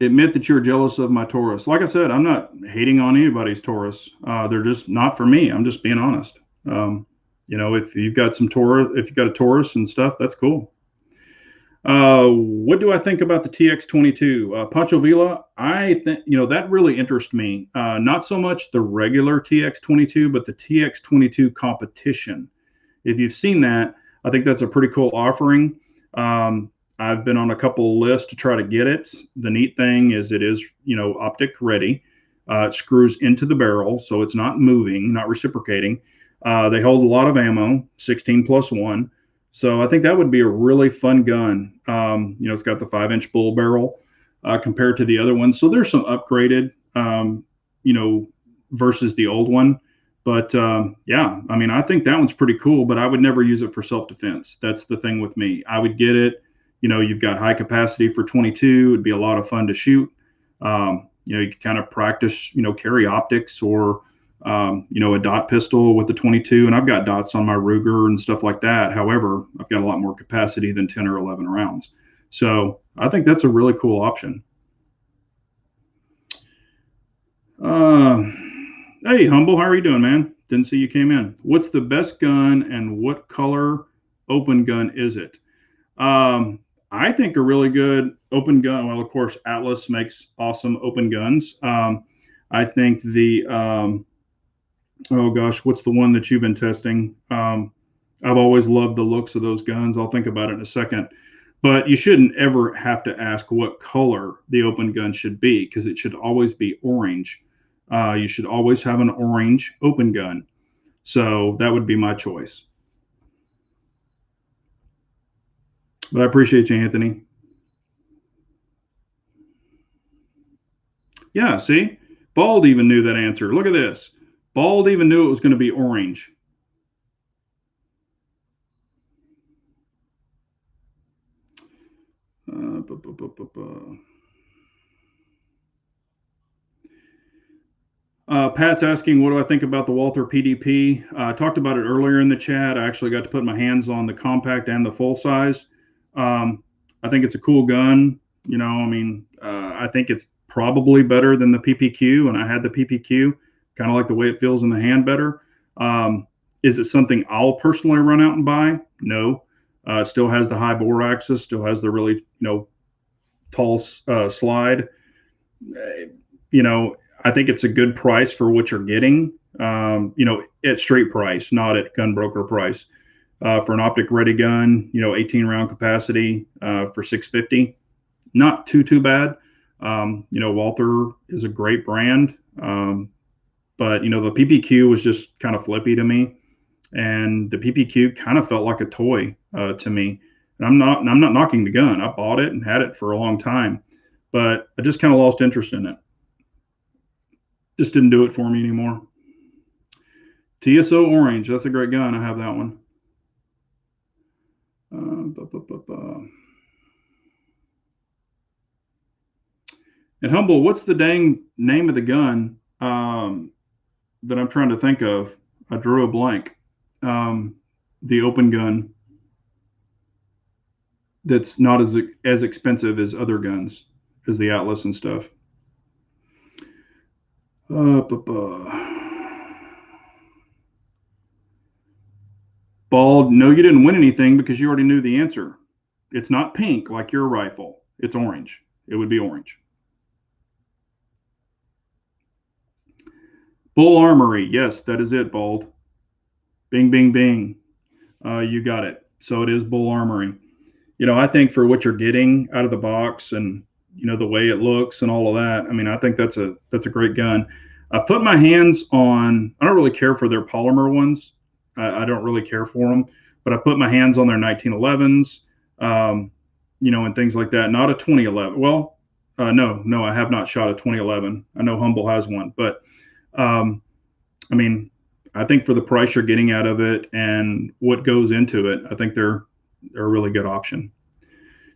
Admit that you're jealous of my Taurus. Like I said, I'm not hating on anybody's Taurus. They're just not for me. I'm just being honest. If you've got some Taurus, if you've got a Taurus and stuff, that's cool. What do I think about the TX22? Pancho Villa, I think, that really interests me. Not so much the regular TX22, but the TX22 competition. If you've seen that, I think that's a pretty cool offering. I've been on a couple lists to try to get it. The neat thing is it is, optic ready. It screws into the barrel, so it's not moving, not reciprocating. They hold a lot of ammo, 16 plus 1. So I think that would be a really fun gun. It's got the 5-inch bull barrel compared to the other ones. So there's some upgraded, versus the old one. But yeah, I mean, I think that one's pretty cool, but I would never use it for self-defense. That's the thing with me. I would get it. You've got high capacity for 22. It'd be a lot of fun to shoot. You can kind of practice, carry optics or, a dot pistol with the 22. And I've got dots on my Ruger and stuff like that. However, I've got a lot more capacity than 10 or 11 rounds. So I think that's a really cool option. Hey, Humble, how are you doing, man? Didn't see you came in. What's the best gun and what color open gun is it? I think a really good open gun. Well, of course, Atlas makes awesome open guns. I think oh gosh, what's the one that you've been testing? I've always loved the looks of those guns. I'll think about it in a second. But you shouldn't ever have to ask what color the open gun should be because it should always be orange. You should always have an orange open gun. So that would be my choice. But I appreciate you, Anthony. Yeah, see? Bald even knew that answer. Look at this. Bald even knew it was going to be orange. Pat's asking, what do I think about the Walther PDP? I talked about it earlier in the chat. I actually got to put my hands on the compact and the full size. I think it's a cool gun. I think it's probably better than the PPQ, and I had the PPQ. Kind of like the way it feels in the hand better. Is it something I'll personally run out and buy? No. It still has the high bore axis, still has the really, tall slide. I think it's a good price for what you're getting, at street price, not at gun broker price. For an optic ready gun, 18 round capacity for $650, not too bad. Walther is a great brand, but the PPQ was just kind of flippy to me, and the PPQ kind of felt like a toy to me. And I'm not knocking the gun. I bought it and had it for a long time, but I just kind of lost interest in it. Just didn't do it for me anymore. TSO Orange, that's a great gun. I have that one. And Humble, what's the dang name of the gun that I'm trying to think of? I drew a blank. The open gun that's not as expensive as other guns, as the Atlas and stuff. Bald, no, you didn't win anything because you already knew the answer. It's not pink like your rifle. It's orange. It would be orange. Bull Armory. Yes, that is it, Bald. Bing, bing, bing. You got it. So it is Bull Armory. I think for what you're getting out of the box and, the way it looks and all of that, I mean, I think that's a great gun. I put my hands on, I don't really care for their polymer ones. I don't really care for them, but I put my hands on their 1911s, and things like that. Not a 2011. Well, no, I have not shot a 2011. I know Humble has one, but I mean, I think for the price you're getting out of it and what goes into it, I think they're a really good option.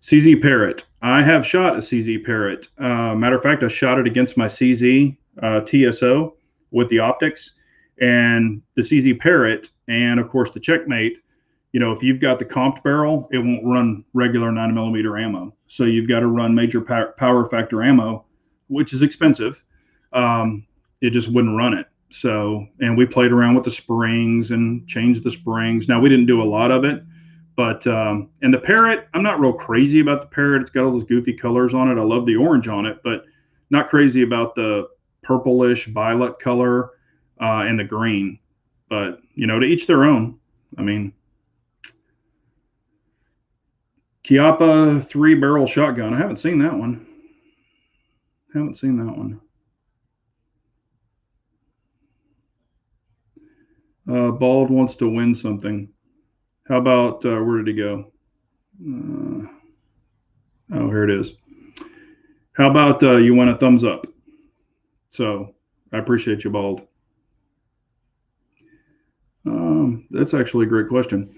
CZ Parrot. I have shot a CZ Parrot. Matter of fact, I shot it against my CZ TSO with the optics, and the CZ Parrot, and of course the Checkmate. You know, if you've got the comped barrel, it won't run regular 9mm ammo. So you've got to run major power factor ammo, which is expensive. It just wouldn't run it. So, and we played around with the springs and changed the springs. Now we didn't do a lot of it, but and the Parrot, I'm not real crazy about the Parrot. It's got all those goofy colors on it. I love the orange on it, but not crazy about the purplish violet color and the green. But you know, to each their own. I mean, Chiappa 3-barrel shotgun. I haven't seen that one. Haven't seen that one. Bald wants to win something. How about where did he go? Oh, here it is. How about you want a thumbs up? So I appreciate you, Bald. That's actually a great question.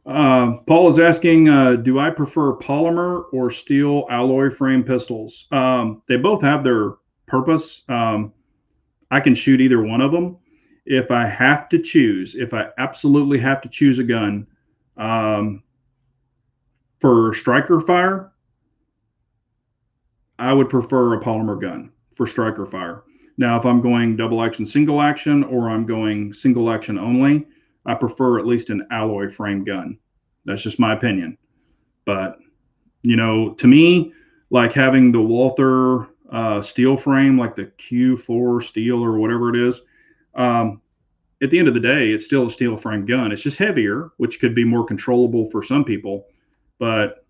Paul is asking, do I prefer polymer or steel alloy frame pistols? They both have their purpose. I can shoot either one of them. If I have to choose, if I absolutely have to choose a gun for striker fire, I would prefer a polymer gun for striker fire. Now, if I'm going double action, single action, or I'm going single action only, I prefer at least an alloy frame gun. That's just my opinion. But, you know, to me, like having the Walther steel frame, like the Q4 steel or whatever it is, at the end of the day, it's still a steel frame gun. It's just heavier, which could be more controllable for some people. But,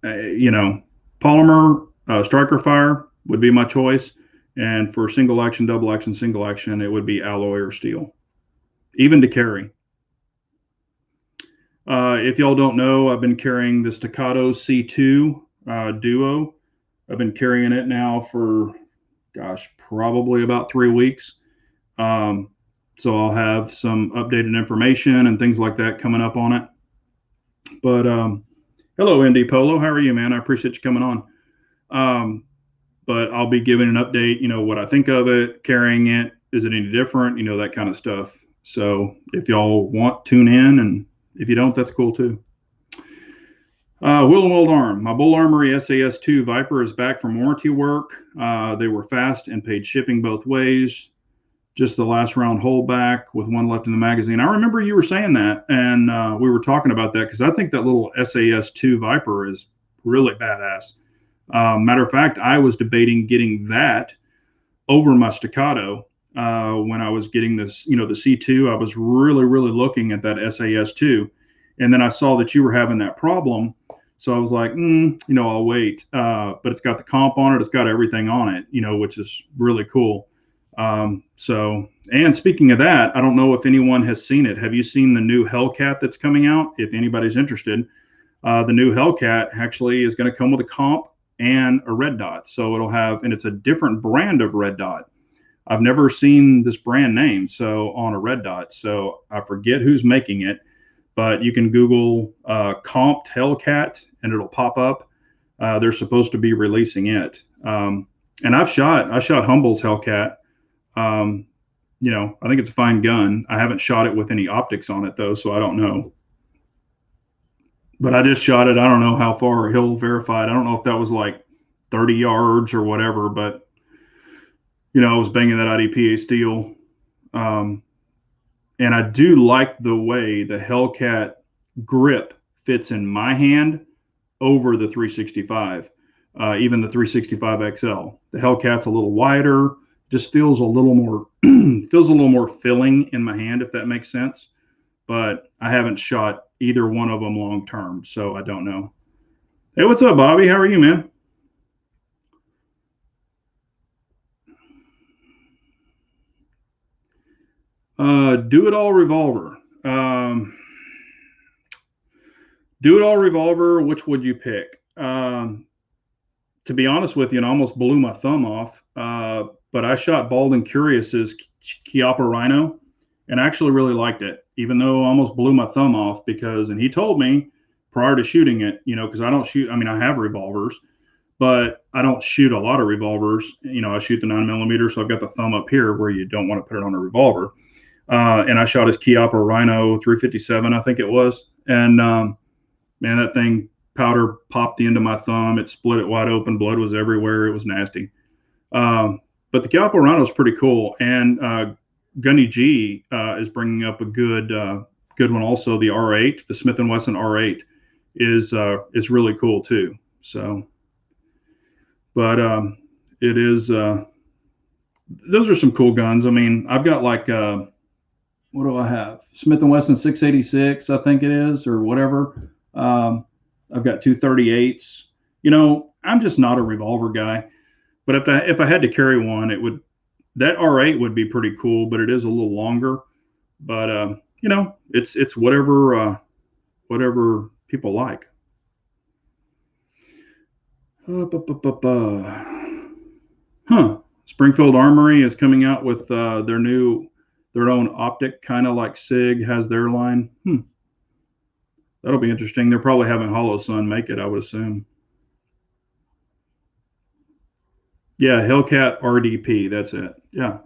you know, polymer striker fire would be my choice. And for single action, double action, single action, it would be alloy or steel, even to carry. If y'all don't know, I've been carrying the Staccato C2 Duo. I've been carrying it now for, gosh, probably about 3 weeks. So I'll have some updated information and things like that coming up on it. But hello, ND Polo. How are you, man? I appreciate you coming on. But I'll be giving an update, you know, what I think of it, carrying it. Is it any different? You know, that kind of stuff. So if y'all want, tune in. And if you don't, that's cool too. Wheel and Weld Arm. My Bull Armory SAS2 Viper is back from warranty work. They were fast and paid shipping both ways. Just the last round holdback with one left in the magazine. I remember you were saying that, and we were talking about that because I think that little SAS2 Viper is really badass. Matter of fact, I was debating getting that over my Staccato when I was getting this, you know, the C2. I was really, really looking at that SAS2, and then I saw that you were having that problem. So I was like, you know, I'll wait. But it's got the comp on it. It's got everything on it, you know, which is really cool. So, and speaking of that, I don't know if anyone has seen it. Have you seen the new Hellcat that's coming out? If anybody's interested, the new Hellcat actually is going to come with a comp and a red dot. So it'll have, and it's a different brand of red dot. I've never seen this brand name so on a red dot. So I forget who's making it, but you can Google comped Hellcat and it'll pop up. They're supposed to be releasing it. And I shot Humble's Hellcat. You know, I think it's a fine gun. I haven't shot it with any optics on it though, so I don't know. But I just shot it. I don't know how far he'll verify it. I don't know if that was like 30 yards or whatever, but you know, I was banging that IDPA steel. And I do like the way the Hellcat grip fits in my hand over the 365, even the 365 XL. The Hellcat's a little wider, just feels a little more filling in my hand, if that makes sense. But I haven't shot either one of them long term, so I don't know. Hey, what's up, Bobby? How are you, man? Do it all revolver. Do it all revolver. Which would you pick? To be honest with you, and I almost blew my thumb off. But I shot Bald and Curious's Chiappa Rhino, and I actually really liked it, even though I almost blew my thumb off because, and he told me prior to shooting it, because I don't shoot, I mean, I have revolvers, but I don't shoot a lot of revolvers. I shoot the 9mm, so I've got the thumb up here where you don't want to put it on a revolver. And I shot his Chiappa Rhino 357, I think it was. And man, that thing, powder popped the end of my thumb. It split it wide open. Blood was everywhere. It was nasty. But the Chiappa Rhino is pretty cool. And Gunny G is bringing up a good one also. The R8, the Smith & Wesson R8 is really cool too. So, but it is, those are some cool guns. I mean, I've got like, what do I have? Smith & Wesson 686, I think it is, or whatever. I've got 238s. I'm just not a revolver guy. But if I had to carry one, that R8 would be pretty cool, but it is a little longer. But it's whatever people like. Springfield Armory is coming out with their own optic, kind of like SIG has their line. That'll be interesting. They're probably having Hollow Sun make it, I would assume. Yeah, Hellcat RDP. That's it. Yeah.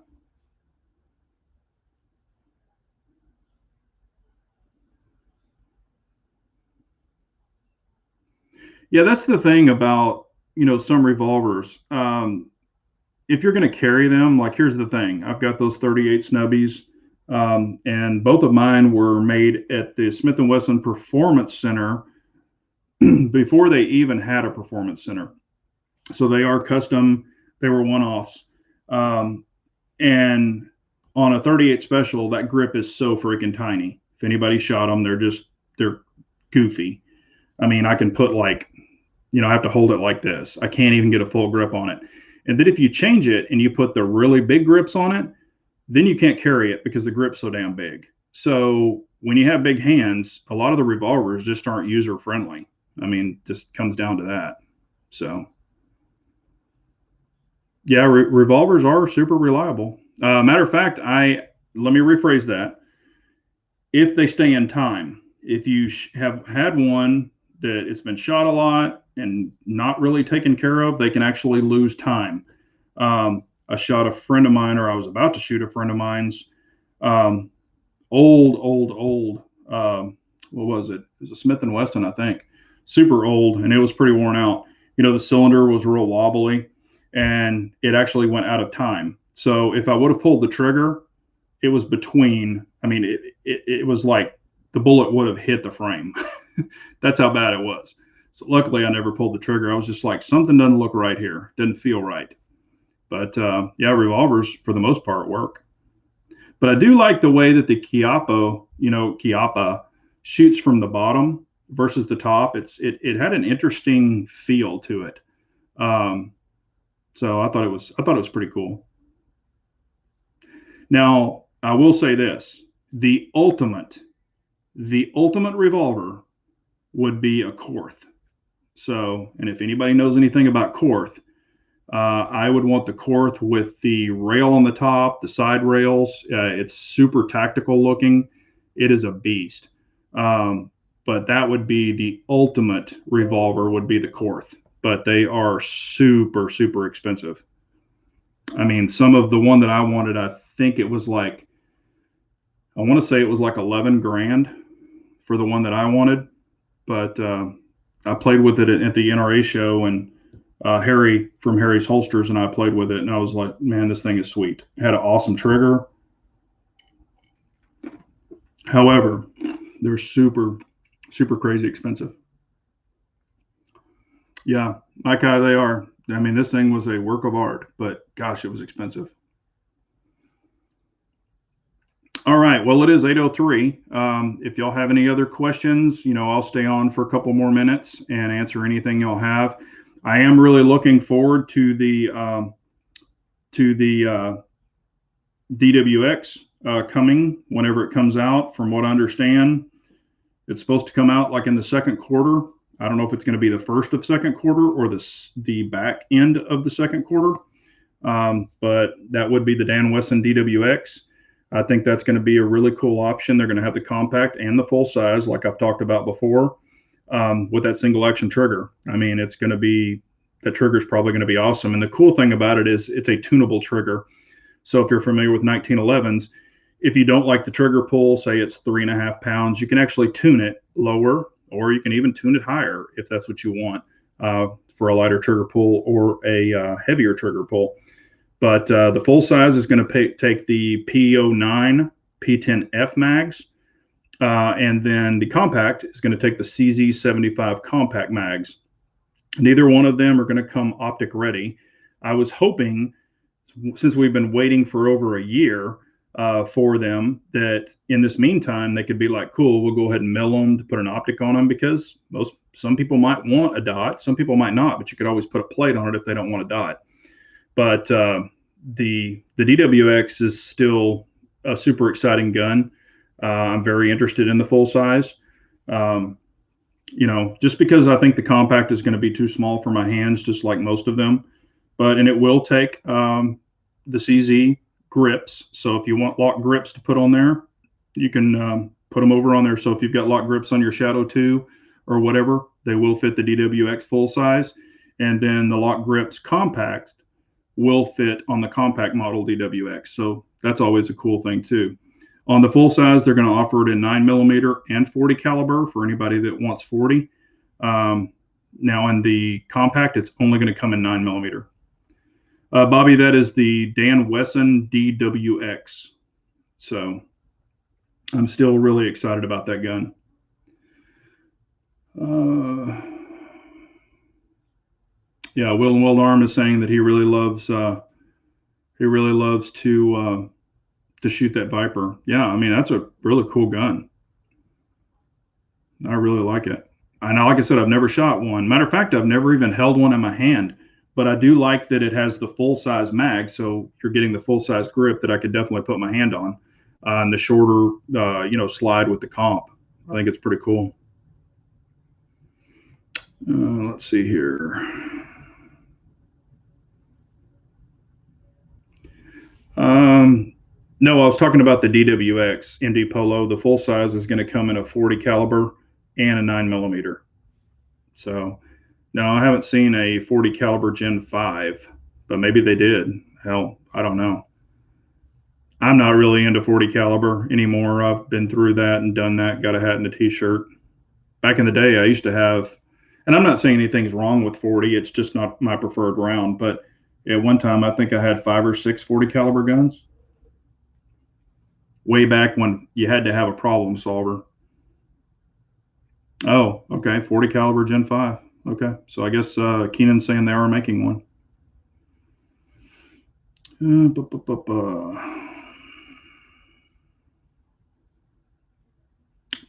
Yeah, that's the thing about, some revolvers. If you're going to carry them, like here's the thing. I've got those 38 snubbies, and both of mine were made at the Smith & Wesson Performance Center before they even had a performance center. So they are custom. They were one-offs. And on a 38 special, that grip is so freaking tiny. If anybody shot them, they're goofy. I mean, I can put I have to hold it like this. I can't even get a full grip on it. And then if you change it and you put the really big grips on it, then you can't carry it because the grip's so damn big. So when you have big hands, a lot of the revolvers just aren't user friendly. I mean, just comes down to that. So yeah, revolvers are super reliable. Matter of fact, let me rephrase that. If they stay in time, if you have had one that it's been shot a lot and not really taken care of, they can actually lose time. I shot a friend of mine, or I was about to shoot a friend of mine's old. What was it? It was a Smith & Wesson, I think. Super old, and it was pretty worn out. The cylinder was real wobbly, and it actually went out of time. So if I would have pulled the trigger, it was between. I mean, it was like the bullet would have hit the frame. That's how bad it was. So luckily, I never pulled the trigger. I was just like, something doesn't look right here. Didn't feel right. But yeah, revolvers for the most part work. But I do like the way that the Chiappa shoots from the bottom versus the top. It had an interesting feel to it. So I thought it was pretty cool. Now I will say this: the ultimate revolver would be a Korth. So, and if anybody knows anything about Korth, I would want the Korth with the rail on the top, the side rails. It's super tactical looking. It is a beast. But that would be the ultimate revolver, would be the Korth. But they are super, super expensive. I mean, some of the one that I wanted, I think it was like, I want to say it was like 11 grand for the one that I wanted. But I played with it at the NRA show, and Harry from Harry's Holsters and I played with it, and I was like, man, this thing is sweet. It had an awesome trigger. However, they're super, super crazy expensive. Yeah, like how they are. I mean, this thing was a work of art, but gosh, it was expensive. All right. Well, it is 8:03. If y'all have any other questions, I'll stay on for a couple more minutes and answer anything y'all have. I am really looking forward to the DWX coming whenever it comes out. From what I understand, it's supposed to come out like in the second quarter. I don't know if it's going to be the first of second quarter or the back end of the second quarter, but that would be the Dan Wesson DWX. I think that's going to be a really cool option. They're going to have the compact and the full size, like I've talked about before, with that single action trigger. I mean, it's going to be, the trigger is probably going to be awesome. And the cool thing about it is it's a tunable trigger. So if you're familiar with 1911s, if you don't like the trigger pull, say it's 3.5 pounds, you can actually tune it lower, or you can even tune it higher if that's what you want, for a lighter trigger pull or a heavier trigger pull. But the full size is going to take the P09, P10F mags, and then the compact is going to take the CZ75 compact mags. Neither one of them are going to come optic ready. I was hoping, since we've been waiting for over a year for them, that in this meantime they could be like, cool, we'll go ahead and mill them to put an optic on them, because some people might want a dot, some people might not, but you could always put a plate on it if they don't want a dot. But the DWX is still a super exciting gun. I'm very interested in the full size. Just because I think the compact is going to be too small for my hands, just like most of them. And it will take the CZ grips. So if you want lock grips to put on there, you can put them over on there. So if you've got lock grips on your Shadow 2 or whatever, they will fit the DWX full size. And then the lock grips compact will fit on the compact model DWX. So that's always a cool thing too. On the full size, they're going to offer it in 9mm and 40 caliber for anybody that wants 40. Now in the compact, it's only going to come in 9mm. Bobby, that is the Dan Wesson DWX. So I'm still really excited about that gun. Yeah, Will and Wild Arm is saying that he really loves to shoot that Viper. Yeah, I mean, that's a really cool gun. I really like it. I know, like I said, I've never shot one. Matter of fact, I've never even held one in my hand, but I do like that it has the full size mag. So you're getting the full size grip that I could definitely put my hand on, and the shorter, slide with the comp. I think it's pretty cool. Let's see here. No, I was talking about the DWX MD Polo. The full size is going to come in a 40 caliber and a 9mm. So, no, I haven't seen a 40 caliber Gen 5, but maybe they did. Hell, I don't know. I'm not really into 40 caliber anymore. I've been through that and done that, got a hat and a t-shirt. Back in the day, I used to have, and I'm not saying anything's wrong with 40, it's just not my preferred round, but at one time, I think I had 5 or 6 40 caliber guns. Way back when you had to have a problem solver. Oh, okay, 40 caliber Gen 5. Okay, so I guess Keenan's saying they are making one.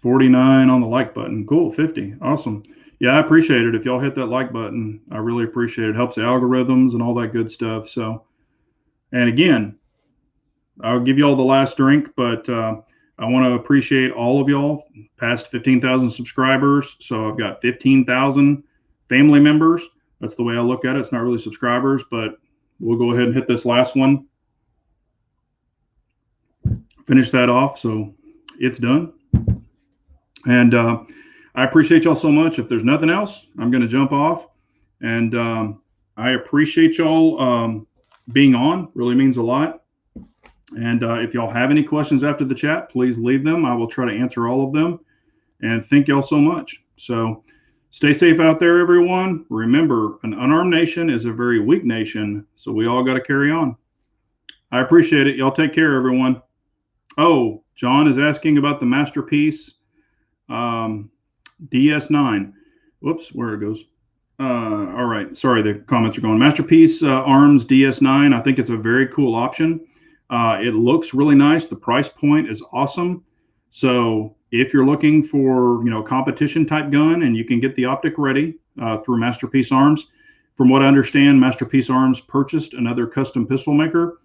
49 on the like button. Cool, 50. Awesome. Yeah, I appreciate it. If y'all hit that like button, I really appreciate it. It helps the algorithms and all that good stuff. So, and again, I'll give y'all the last drink, but I want to appreciate all of y'all, past 15,000 subscribers. So I've got 15,000 family members. That's the way I look at it. It's not really subscribers, but we'll go ahead and hit this last one. Finish that off. So it's done. And I appreciate y'all so much. If there's nothing else, I'm going to jump off. And I appreciate y'all being on. Really means a lot. And if y'all have any questions after the chat, please leave them. I will try to answer all of them. And thank y'all so much. So stay safe out there, everyone. Remember, an unarmed nation is a very weak nation. So we all got to carry on. I appreciate it. Y'all take care, everyone. Oh, John is asking about the Masterpiece DS9. Whoops, where it goes. All right. Sorry, the comments are going. Masterpiece Arms DS9. I think it's a very cool option. It looks really nice. The price point is awesome. So if you're looking for, competition type gun and you can get the optic ready through Masterpiece Arms, from what I understand, Masterpiece Arms purchased another custom pistol maker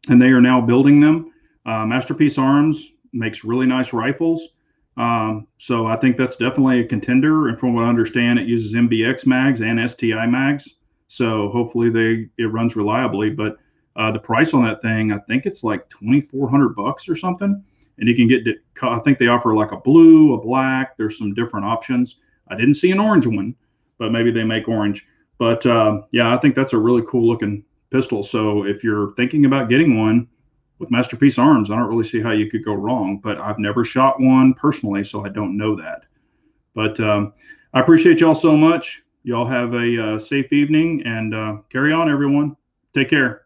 and they are now building them. Masterpiece Arms makes really nice rifles. So I think that's definitely a contender. And from what I understand, it uses MBX mags and STI mags. So hopefully it runs reliably. But The price on that thing, I think it's like $2,400 or something. And you can get, I think they offer like a blue, a black. There's some different options. I didn't see an orange one, but maybe they make orange. But yeah, I think that's a really cool looking pistol. So if you're thinking about getting one with Masterpiece Arms, I don't really see how you could go wrong. But I've never shot one personally, so I don't know that. But I appreciate y'all so much. Y'all have a safe evening and carry on, everyone. Take care.